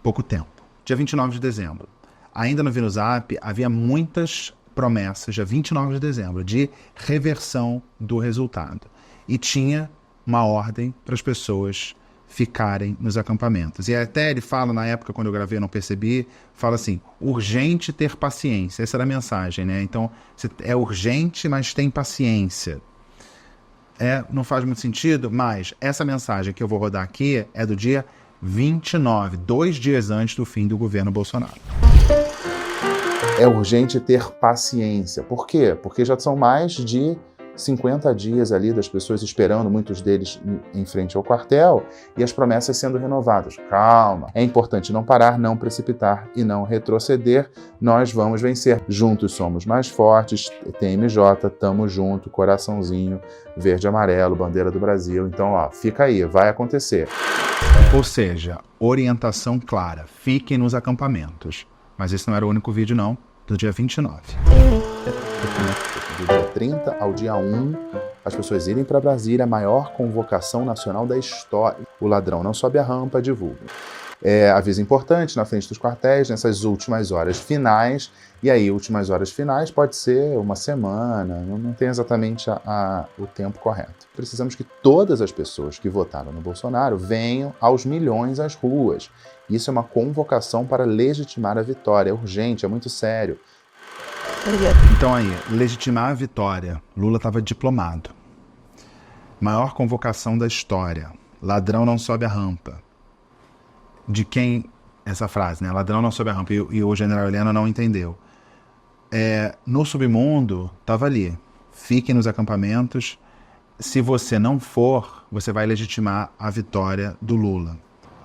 Pouco tempo. Dia 29 de dezembro. Ainda no VinoZap havia muitas promessas, dia 29 de dezembro, de reversão do resultado. E tinha uma ordem para as pessoas ficarem nos acampamentos. E até ele fala, na época, quando eu gravei, eu não percebi, fala assim, urgente ter paciência. Essa era a mensagem, né? Então, é urgente, mas tem paciência. Não faz muito sentido, mas essa mensagem que eu vou rodar aqui é do dia 29, 2 dias antes do fim do governo Bolsonaro. É urgente ter paciência. Por quê? Porque já são mais de 50 dias ali das pessoas esperando, muitos deles em frente ao quartel, e as promessas sendo renovadas. Calma, é importante não parar, não precipitar e não retroceder. Nós vamos vencer. Juntos somos mais fortes. TMJ, tamo junto, coraçãozinho, verde e amarelo, bandeira do Brasil. Então, fica aí, vai acontecer. Ou seja, orientação clara, fiquem nos acampamentos. Mas esse não era o único vídeo, não, do dia 29. Do dia 30 ao dia 1, as pessoas irem para Brasília, a maior convocação nacional da história. O ladrão não sobe a rampa, divulga. Aviso importante na frente dos quartéis, nessas últimas horas finais. E aí, últimas horas finais pode ser uma semana, não tem exatamente o tempo correto. Precisamos que todas as pessoas que votaram no Bolsonaro venham aos milhões às ruas. Isso é uma convocação para legitimar a vitória. É urgente, é muito sério. Então aí, legitimar a vitória. Lula estava diplomado. Maior convocação da história. Ladrão não sobe a rampa. De quem essa frase, né? Ladrão não sobe a rampa. E o general Heleno não entendeu. No submundo, estava ali. Fiquem nos acampamentos. Se você não for, você vai legitimar a vitória do Lula.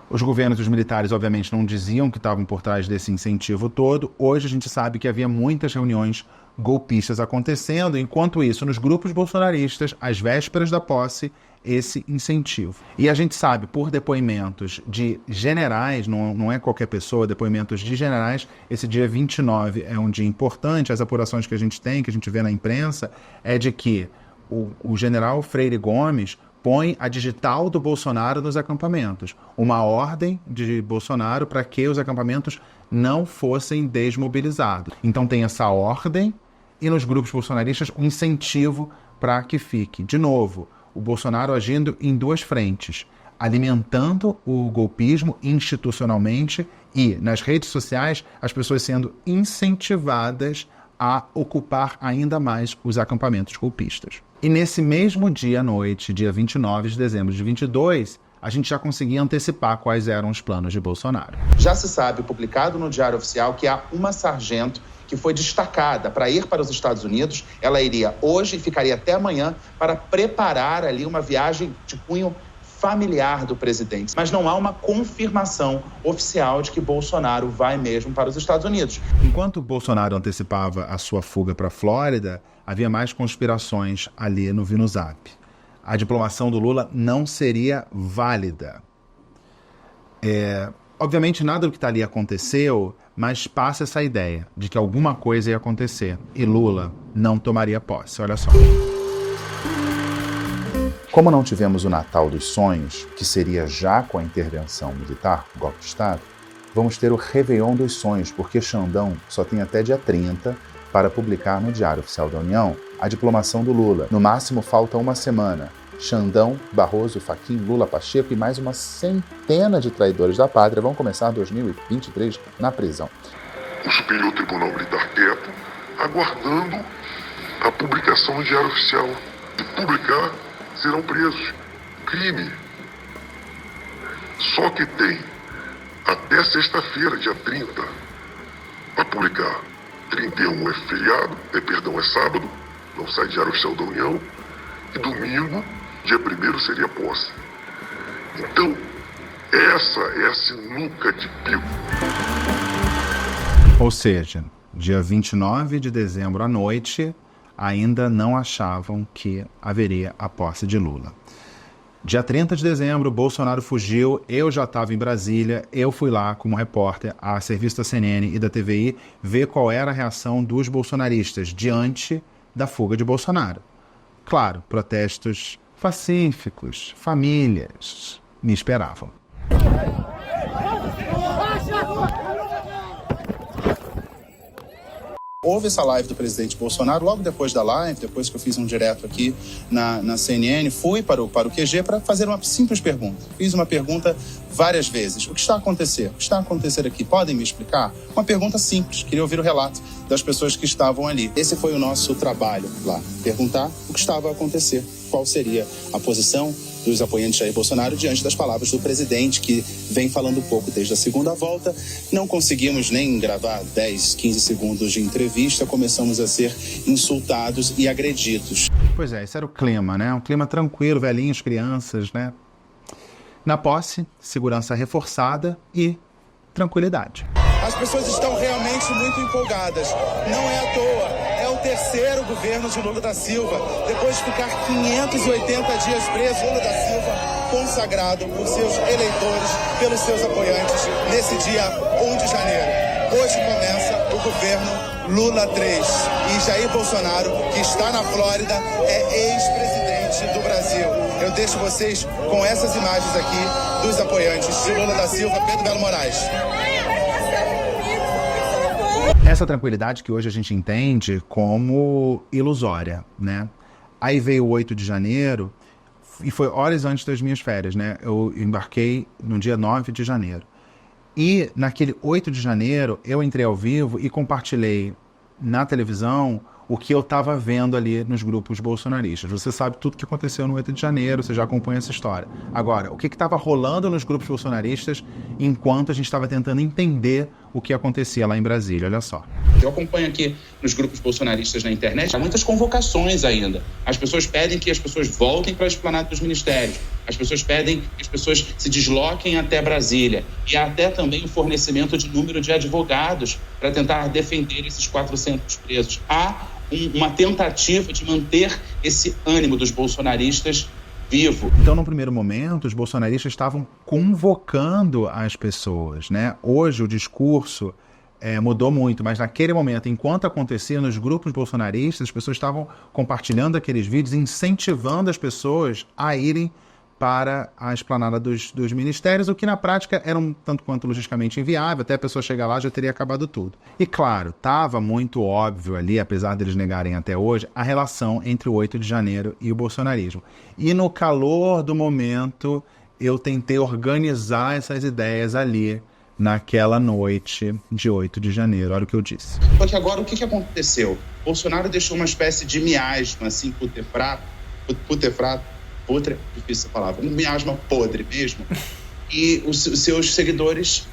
Os governos dos militares, obviamente, não diziam que estavam por trás desse incentivo todo. Hoje a gente sabe que havia muitas reuniões golpistas acontecendo. Enquanto isso, nos grupos bolsonaristas, às vésperas da posse, esse incentivo. E a gente sabe, por depoimentos de generais, não é qualquer pessoa, depoimentos de generais, esse dia 29 é um dia importante. As apurações que a gente tem, que a gente vê na imprensa, é de que o general Freire Gomes põe a digital do Bolsonaro nos acampamentos. Uma ordem de Bolsonaro para que os acampamentos não fossem desmobilizados. Então tem essa ordem e nos grupos bolsonaristas um incentivo para que fique. De novo, o Bolsonaro agindo em 2 frentes, alimentando o golpismo institucionalmente e nas redes sociais as pessoas sendo incentivadas a ocupar ainda mais os acampamentos golpistas. E nesse mesmo dia à noite, dia 29 de dezembro de 22, a gente já conseguia antecipar quais eram os planos de Bolsonaro. Já se sabe, publicado no Diário Oficial, que há uma sargento que foi destacada para ir para os Estados Unidos. Ela iria hoje e ficaria até amanhã para preparar ali uma viagem de cunho familiar do presidente. Mas não há uma confirmação oficial de que Bolsonaro vai mesmo para os Estados Unidos. Enquanto Bolsonaro antecipava a sua fuga para a Flórida, havia mais conspirações ali no VinoZap. A diplomação do Lula não seria válida. Obviamente nada do que está ali aconteceu, mas passa essa ideia de que alguma coisa ia acontecer e Lula não tomaria posse. Olha só. Como não tivemos o Natal dos Sonhos, que seria já com a intervenção militar, golpe de Estado, vamos ter o Réveillon dos Sonhos, porque Xandão só tem até dia 30 para publicar no Diário Oficial da União a diplomação do Lula. No máximo, falta uma semana. Xandão, Barroso, Fachin, Lula, Pacheco e mais uma centena de traidores da pátria vão começar 2023 na prisão. O Superior Tribunal Militar quieto, aguardando a publicação no Diário Oficial. Se publicar, serão presos. Crime. Só que tem até sexta-feira, dia 30, para publicar. 31 é feriado, é sábado, não sai Diário Oficial da União. E domingo, dia 1º, seria posse. Então, essa é a sinuca de bico. Ou seja, dia 29 de dezembro à noite, ainda não achavam que haveria a posse de Lula. Dia 30 de dezembro, Bolsonaro fugiu, eu já estava em Brasília, eu fui lá como repórter a serviço da CNN e da TVI ver qual era a reação dos bolsonaristas diante da fuga de Bolsonaro. Claro, protestos pacíficos, famílias me esperavam. Houve essa live do presidente Bolsonaro, logo depois da live, depois que eu fiz um direto aqui na CNN, fui para o QG para fazer uma simples pergunta. Fiz uma pergunta várias vezes. O que está a acontecer? O que está a acontecer aqui? Podem me explicar? Uma pergunta simples. Queria ouvir o relato das pessoas que estavam ali. Esse foi o nosso trabalho lá. Perguntar o que estava a acontecer. Qual seria a posição dos apoiantes de Jair Bolsonaro diante das palavras do presidente, que vem falando pouco desde a segunda volta. Não conseguimos nem gravar 10, 15 segundos de entrevista, começamos a ser insultados e agredidos. Pois é, esse era o clima, né? Um clima tranquilo, velhinhos, crianças, né? Na posse, segurança reforçada e tranquilidade. As pessoas estão realmente muito empolgadas. Não é à toa. É o terceiro governo de Lula da Silva. Depois de ficar 580 dias preso, Lula da Silva consagrado por seus eleitores, pelos seus apoiantes, nesse dia 1 de janeiro. Hoje começa o governo Lula 3. E Jair Bolsonaro, que está na Flórida, é ex-presidente do Brasil. Eu deixo vocês com essas imagens aqui dos apoiantes de Lula da Silva, Pedro Belo Moraes. Essa tranquilidade que hoje a gente entende como ilusória, né? Aí veio o 8 de janeiro e foi horas antes das minhas férias, né? Eu embarquei no dia 9 de janeiro. E naquele 8 de janeiro eu entrei ao vivo e compartilhei na televisão o que eu estava vendo ali nos grupos bolsonaristas. Você sabe tudo o que aconteceu no 8 de janeiro, você já acompanha essa história. Agora, o que estava rolando nos grupos bolsonaristas enquanto a gente estava tentando entender o que acontecia lá em Brasília, olha só. Eu acompanho aqui nos grupos bolsonaristas na internet, há muitas convocações ainda. As pessoas pedem que as pessoas voltem para a esplanada dos ministérios. As pessoas pedem que as pessoas se desloquem até Brasília. E há até também o fornecimento de número de advogados para tentar defender esses 400 presos. Há uma tentativa de manter esse ânimo dos bolsonaristas vivo. Então, no primeiro momento, os bolsonaristas estavam convocando as pessoas, né? Hoje o discurso mudou muito, mas naquele momento, enquanto acontecia nos grupos bolsonaristas, as pessoas estavam compartilhando aqueles vídeos, incentivando as pessoas a irem para a esplanada dos ministérios, o que na prática era um tanto quanto logisticamente inviável, até a pessoa chegar lá já teria acabado tudo. E claro, estava muito óbvio ali, apesar deles negarem até hoje, a relação entre o 8 de janeiro e o bolsonarismo. E no calor do momento, eu tentei organizar essas ideias ali, naquela noite de 8 de janeiro. Olha o que eu disse. Só que agora o que aconteceu? Bolsonaro deixou uma espécie de miasma, assim, difícil essa palavra, um miasma podre mesmo, e os seus seguidores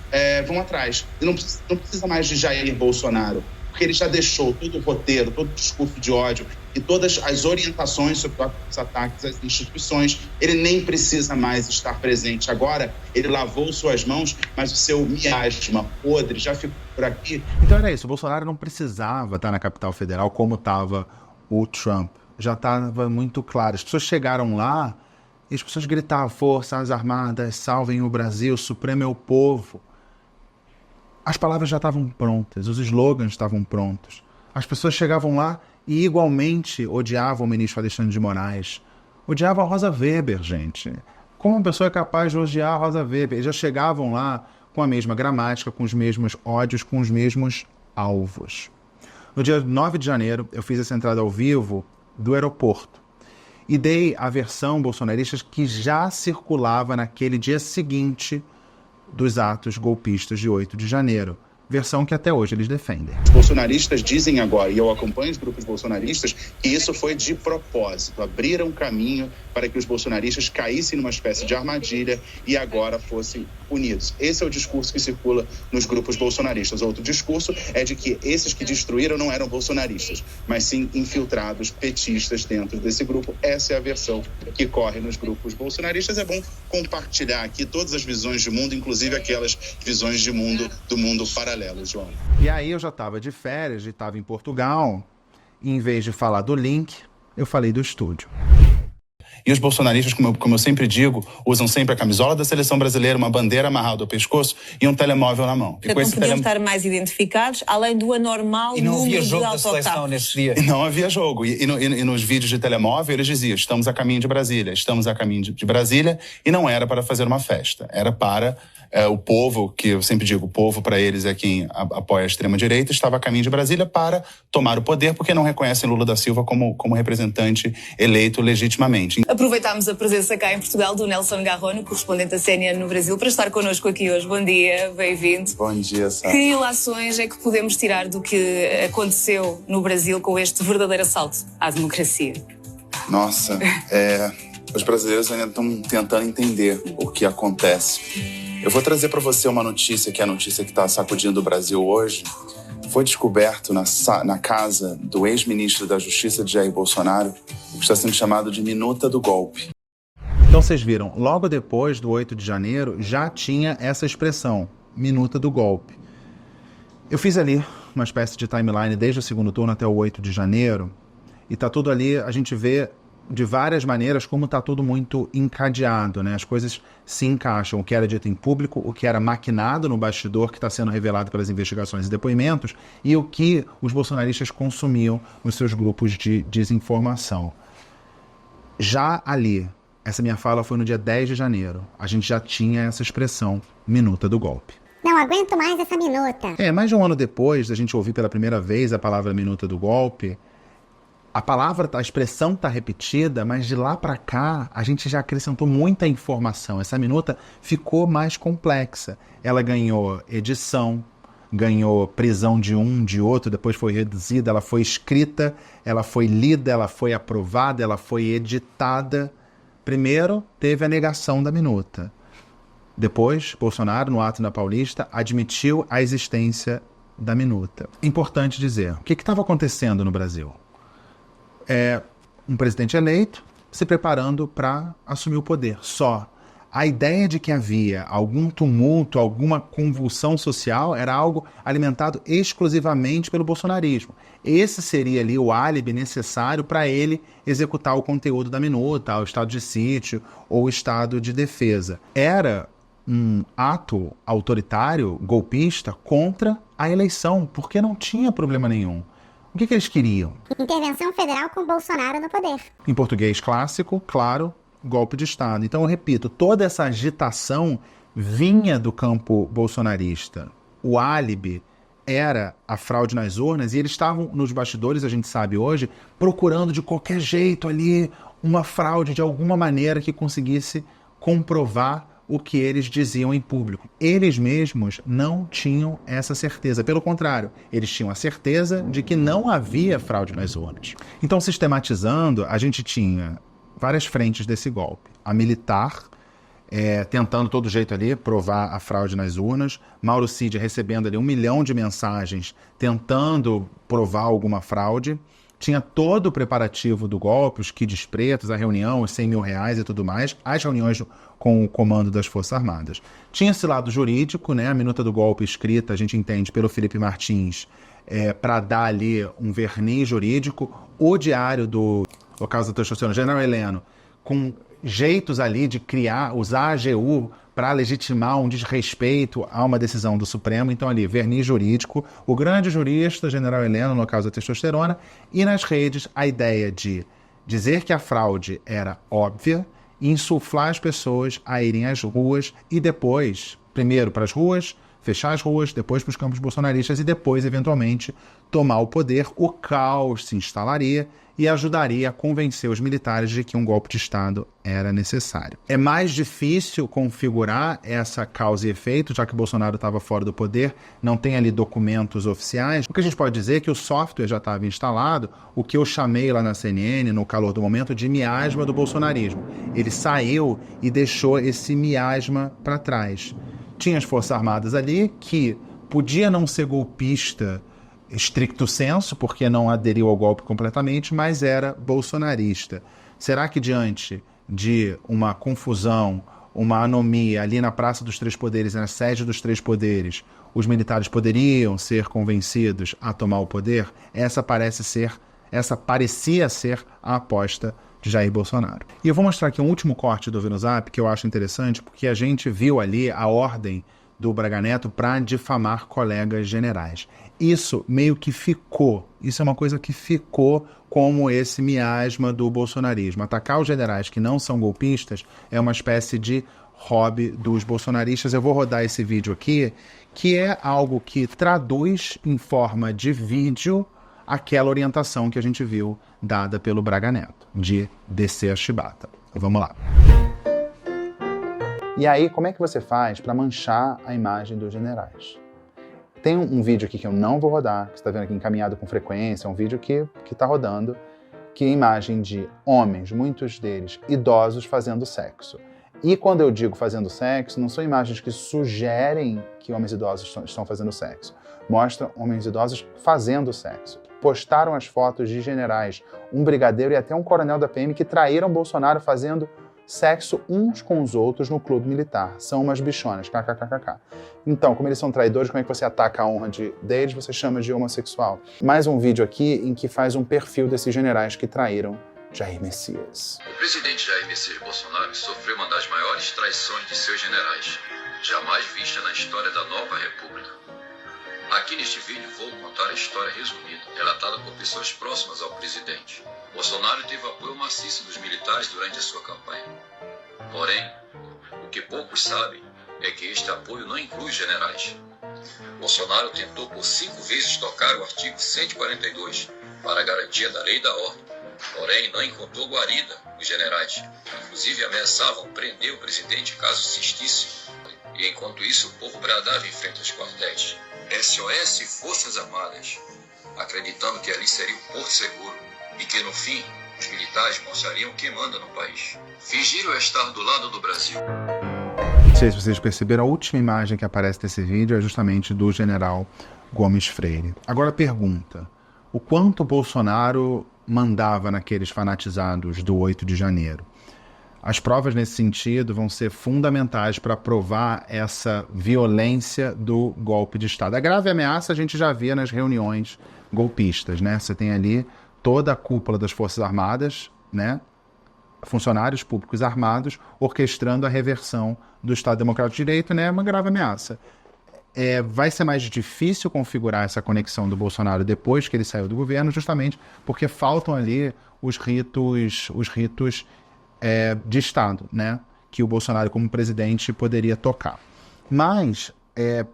vão atrás. E não precisa mais de Jair Bolsonaro, porque ele já deixou todo o roteiro, todo o discurso de ódio e todas as orientações sobre os ataques às instituições. Ele nem precisa mais estar presente. Agora, ele lavou suas mãos, mas o seu miasma podre já ficou por aqui. Então era isso, o Bolsonaro não precisava estar na capital federal como estava o Trump. Já estava muito claro. As pessoas chegaram lá e as pessoas gritavam: Forças Armadas, salvem o Brasil, o Supremo é o povo. As palavras já estavam prontas, os slogans estavam prontos. As pessoas chegavam lá e igualmente odiavam o ministro Alexandre de Moraes. Odiavam a Rosa Weber, gente. Como uma pessoa é capaz de odiar a Rosa Weber? Eles já chegavam lá com a mesma gramática, com os mesmos ódios, com os mesmos alvos. No dia 9 de janeiro, eu fiz essa entrada ao vivo do aeroporto e dei a versão bolsonarista que já circulava naquele dia seguinte dos atos golpistas de 8 de janeiro. Versão que até hoje eles defendem. Os bolsonaristas dizem agora, e eu acompanho os grupos bolsonaristas, que isso foi de propósito. Abriram caminho para que os bolsonaristas caíssem numa espécie de armadilha e agora fossem punidos. Esse é o discurso que circula nos grupos bolsonaristas. Outro discurso é de que esses que destruíram não eram bolsonaristas, mas sim infiltrados petistas dentro desse grupo. Essa é a versão que corre nos grupos bolsonaristas. É bom compartilhar aqui todas as visões de mundo, inclusive aquelas visões de mundo do mundo paralelo, João. E aí eu já estava de férias, já estava em Portugal, e em vez de falar do link, eu falei do estúdio. E os bolsonaristas, como eu sempre digo, usam sempre a camisola da seleção brasileira, uma bandeira amarrada ao pescoço e um telemóvel na mão. Para não podiam estar mais identificados, além do anormal e não número havia de jogo da seleção nesse dia. E não havia jogo. E nos vídeos de telemóvel eles diziam, estamos a caminho de Brasília, estamos a caminho de Brasília, e não era para fazer uma festa, era para o povo, que eu sempre digo, o povo para eles é quem apoia a extrema-direita, estava a caminho de Brasília para tomar o poder, porque não reconhecem Lula da Silva como representante eleito legitimamente. Aproveitámos a presença cá em Portugal do Nelson Garrone, correspondente da CNN no Brasil, para estar connosco aqui hoje. Bom dia, bem-vindo. Bom dia, Sara. Que ilações é que podemos tirar do que aconteceu no Brasil com este verdadeiro assalto à democracia? Nossa, os brasileiros ainda estão tentando entender o que acontece. Eu vou trazer para você uma notícia, que é a notícia que está sacudindo o Brasil hoje. Foi descoberto na casa do ex-ministro da Justiça, de Jair Bolsonaro, o que está sendo chamado de minuta do golpe. Então vocês viram, logo depois do 8 de janeiro, já tinha essa expressão, minuta do golpe. Eu fiz ali uma espécie de timeline desde o segundo turno até o 8 de janeiro, e tá tudo ali, a gente vê de várias maneiras como está tudo muito encadeado, né? As coisas se encaixam, o que era dito em público, o que era maquinado no bastidor, que está sendo revelado pelas investigações e depoimentos, e o que os bolsonaristas consumiam nos seus grupos de desinformação. Já ali, essa minha fala foi no dia 10 de janeiro, a gente já tinha essa expressão, minuta do golpe. Não aguento mais essa minuta. Mais de um ano depois da gente ouvir pela primeira vez a palavra minuta do golpe, a expressão está repetida, mas de lá para cá a gente já acrescentou muita informação. Essa minuta ficou mais complexa. Ela ganhou edição, ganhou prisão de um, de outro, depois foi reduzida, ela foi escrita, ela foi lida, ela foi aprovada, ela foi editada. Primeiro teve a negação da minuta. Depois, Bolsonaro, no ato na Paulista, admitiu a existência da minuta. Importante dizer, o que estava acontecendo no Brasil? Um presidente eleito se preparando para assumir o poder. Só. A ideia de que havia algum tumulto, alguma convulsão social, era algo alimentado exclusivamente pelo bolsonarismo. Esse seria ali o álibi necessário para ele executar o conteúdo da minuta, o estado de sítio ou o estado de defesa. Era um ato autoritário, golpista, contra a eleição, porque não tinha problema nenhum. O que eles queriam? Intervenção federal com Bolsonaro no poder. Em português clássico, claro, golpe de Estado. Então, eu repito, toda essa agitação vinha do campo bolsonarista. O álibi era a fraude nas urnas e eles estavam nos bastidores, a gente sabe hoje, procurando de qualquer jeito ali uma fraude de alguma maneira que conseguisse comprovar o que eles diziam em público. Eles mesmos não tinham essa certeza. Pelo contrário, eles tinham a certeza de que não havia fraude nas urnas. Então, sistematizando, a gente tinha várias frentes desse golpe. A militar, tentando todo jeito ali provar a fraude nas urnas. Mauro Cid recebendo ali 1 milhão de mensagens tentando provar alguma fraude. Tinha todo o preparativo do golpe, os kits pretos, a reunião, os 100 mil reais e tudo mais, as reuniões com o comando das Forças Armadas. Tinha esse lado jurídico, né? A minuta do golpe escrita, a gente entende, pelo Felipe Martins, para dar ali um verniz jurídico. O diário do caso da testosterona, General Heleno, com jeitos ali de usar a AGU para legitimar um desrespeito a uma decisão do Supremo. Então ali, verniz jurídico, o grande jurista, general Heleno, no caso da testosterona, e nas redes a ideia de dizer que a fraude era óbvia e insuflar as pessoas a irem às ruas e depois, primeiro para as ruas, fechar as ruas, depois para os campos bolsonaristas e depois, eventualmente, tomar o poder. O caos se instalaria e ajudaria a convencer os militares de que um golpe de Estado era necessário. É mais difícil configurar essa causa e efeito, já que Bolsonaro estava fora do poder, não tem ali documentos oficiais. O que a gente pode dizer é que o software já estava instalado, o que eu chamei lá na CNN, no calor do momento, de miasma do bolsonarismo. Ele saiu e deixou esse miasma para trás. Tinha as Forças Armadas ali, que podia não ser golpista stricto sensu, porque não aderiu ao golpe completamente, mas era bolsonarista. Será que diante de uma confusão, uma anomia ali na Praça dos Três Poderes, na sede dos Três Poderes, os militares poderiam ser convencidos a tomar o poder? Essa parecia ser a aposta de Jair Bolsonaro. E eu vou mostrar aqui um último corte do Ouvindo Zap, que eu acho interessante, porque a gente viu ali a ordem do Braga Neto para difamar colegas generais. Isso meio que ficou, isso é uma coisa que ficou como esse miasma do bolsonarismo. Atacar os generais que não são golpistas é uma espécie de hobby dos bolsonaristas. Eu vou rodar esse vídeo aqui, que é algo que traduz em forma de vídeo aquela orientação que a gente viu dada pelo Braga Neto, de descer a chibata. Vamos lá. E aí, como é que você faz para manchar a imagem dos generais? Tem um vídeo aqui que eu não vou rodar, que você está vendo aqui encaminhado com frequência, é um vídeo que está rodando, que é a imagem de homens, muitos deles idosos, fazendo sexo. E quando eu digo fazendo sexo, não são imagens que sugerem que homens idosos estão fazendo sexo. Mostram homens idosos fazendo sexo. Postaram as fotos de generais, um brigadeiro e até um coronel da PM que traíram Bolsonaro fazendo sexo uns com os outros no clube militar. São umas bichonas, kkkk. Então, como eles são traidores, como é que você ataca a honra deles? Você chama de homossexual. Mais um vídeo aqui em que faz um perfil desses generais que traíram Jair Messias. O presidente Jair Messias Bolsonaro sofreu uma das maiores traições de seus generais, jamais vista na história da nova república. Aqui neste vídeo vou contar a história resumida, relatada por pessoas próximas ao presidente. Bolsonaro teve apoio maciço dos militares durante a sua campanha. Porém, o que poucos sabem é que este apoio não inclui generais. Bolsonaro tentou por 5 vezes tocar o artigo 142 para a garantia da lei e da ordem. Porém, não encontrou guarida os generais. Inclusive ameaçavam prender o presidente caso insistisse. E enquanto isso, o povo bradava em frente aos quartéis. SOS e Forças Armadas, acreditando que ali seria o porto seguro e que, no fim, os militares mostrariam quem manda no país. Fingiram estar do lado do Brasil. Não sei se vocês perceberam, a última imagem que aparece nesse vídeo é justamente do general Gomes Freire. Agora pergunta, o quanto Bolsonaro mandava naqueles fanatizados do 8 de janeiro? As provas nesse sentido vão ser fundamentais para provar essa violência do golpe de Estado. A grave ameaça a gente já via nas reuniões golpistas, né? Você tem ali toda a cúpula das Forças Armadas, né? Funcionários públicos armados orquestrando a reversão do Estado Democrático de Direito, né? Uma grave ameaça. Vai ser mais difícil configurar essa conexão do Bolsonaro depois que ele saiu do governo, justamente porque faltam ali os ritos de Estado, né, que o Bolsonaro como presidente poderia tocar. Mas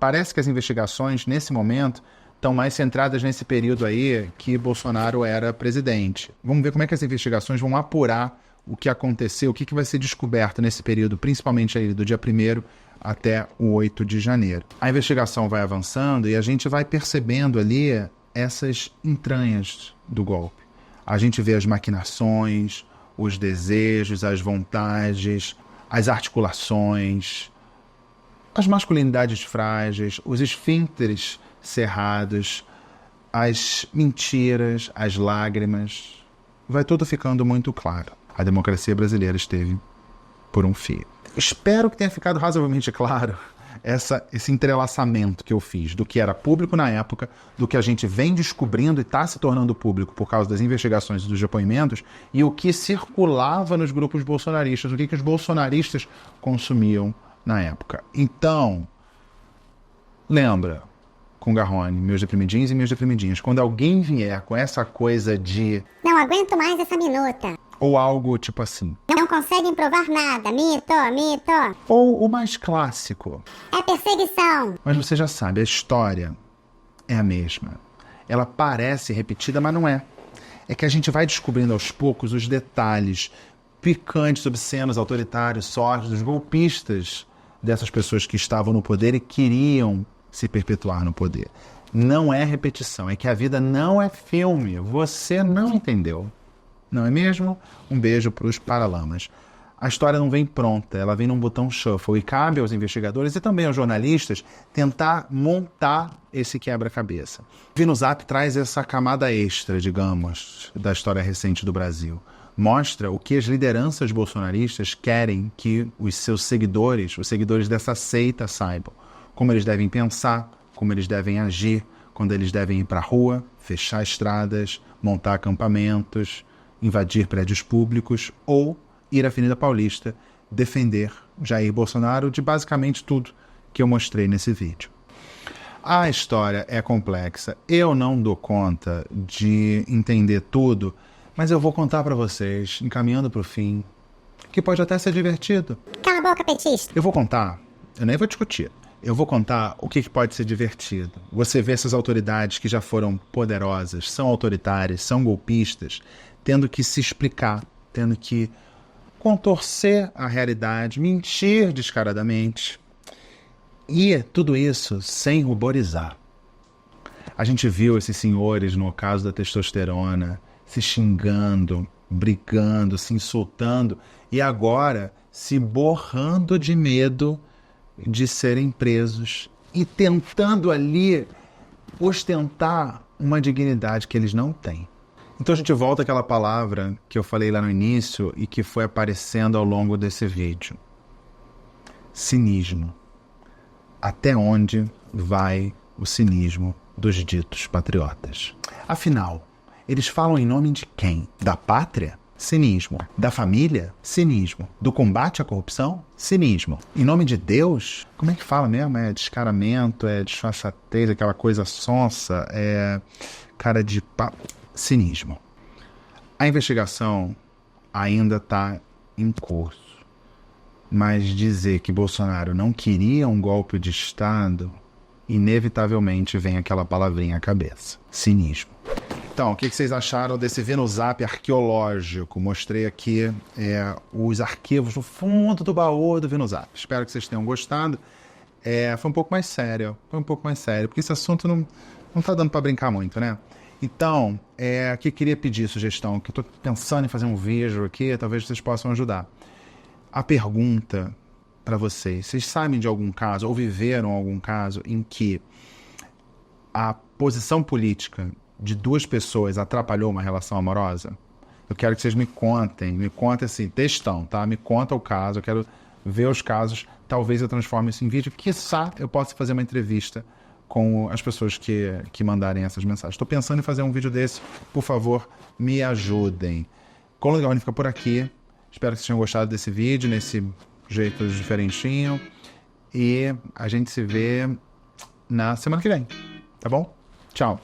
parece que as investigações nesse momento estão mais centradas nesse período aí que Bolsonaro era presidente. Vamos ver como é que as investigações vão apurar o que aconteceu, o que vai ser descoberto nesse período, principalmente aí do dia 1º até o 8 de janeiro. A investigação vai avançando e a gente vai percebendo ali essas entranhas do golpe. A gente vê as maquinações, os desejos, as vontades, as articulações, as masculinidades frágeis, os esfíncteres cerrados, as mentiras, as lágrimas. Vai tudo ficando muito claro. A democracia brasileira esteve por um fio. Espero que tenha ficado razoavelmente claro esse entrelaçamento que eu fiz do que era público na época, do que a gente vem descobrindo e está se tornando público por causa das investigações e dos depoimentos, e o que circulava nos grupos bolsonaristas, o que os bolsonaristas consumiam na época. Então, lembra, com Garrone, meus deprimidinhos e minhas deprimidinhas, quando alguém vier com essa coisa de... Não aguento mais essa minuta. Ou algo tipo assim. Não conseguem provar nada. Mito. Ou o mais clássico. É perseguição. Mas você já sabe, a história é a mesma. Ela parece repetida, mas não é. É que a gente vai descobrindo aos poucos os detalhes picantes, obscenos, autoritários, sórdidos, golpistas dessas pessoas que estavam no poder e queriam se perpetuar no poder. Não é repetição, é que a vida não é filme. Você não entendeu. Não é mesmo? Um beijo para os Paralamas. A história não vem pronta, ela vem num botão shuffle e cabe aos investigadores e também aos jornalistas tentar montar esse quebra-cabeça. O Vinuzap traz essa camada extra, digamos, da história recente do Brasil. Mostra o que as lideranças bolsonaristas querem que os seus seguidores, os seguidores dessa seita, saibam. Como eles devem pensar, como eles devem agir, quando eles devem ir para a rua, fechar estradas, montar acampamentos, invadir prédios públicos ou ir à Avenida Paulista defender Jair Bolsonaro de basicamente tudo que eu mostrei nesse vídeo. A história é complexa, eu não dou conta de entender tudo, mas eu vou contar para vocês, encaminhando para o fim, que pode até ser divertido. Cala a boca, petista. Eu vou contar, eu nem vou discutir, eu vou contar o que pode ser divertido. Você vê essas autoridades que já foram poderosas, são autoritárias, são golpistas, tendo que se explicar, tendo que contorcer a realidade, mentir descaradamente. E tudo isso sem ruborizar. A gente viu esses senhores, no caso da testosterona, se xingando, brigando, se insultando e agora se borrando de medo de serem presos e tentando ali ostentar uma dignidade que eles não têm. Então a gente volta àquela palavra que eu falei lá no início e que foi aparecendo ao longo desse vídeo. Cinismo. Até onde vai o cinismo dos ditos patriotas? Afinal, eles falam em nome de quem? Da pátria? Cinismo. Da família? Cinismo. Do combate à corrupção? Cinismo. Em nome de Deus? Como é que fala mesmo? É descaramento, é disfarçatez, aquela coisa sonsa, é cara de papo. Cinismo. A investigação ainda está em curso, mas dizer que Bolsonaro não queria um golpe de Estado, inevitavelmente vem aquela palavrinha à cabeça. Cinismo. Então, o que vocês acharam desse Vinuzap arqueológico? Mostrei aqui os arquivos no fundo do baú do Vinuzap. Espero que vocês tenham gostado. Foi um pouco mais sério, porque esse assunto não tá dando para brincar muito, né? Então, aqui queria pedir sugestão, que eu estou pensando em fazer um vídeo aqui, talvez vocês possam ajudar. A pergunta para vocês sabem de algum caso, ou viveram algum caso, em que a posição política de duas pessoas atrapalhou uma relação amorosa? Eu quero que vocês me contem assim, textão, tá? Me conta o caso, eu quero ver os casos, talvez eu transforme isso em vídeo, quiçá eu possa fazer uma entrevista com as pessoas que mandarem essas mensagens. Estou pensando em fazer um vídeo desse. Por favor, me ajudem. Coluna Garrone fica por aqui. Espero que vocês tenham gostado desse vídeo, nesse jeito diferentinho. E a gente se vê na semana que vem. Tá bom? Tchau.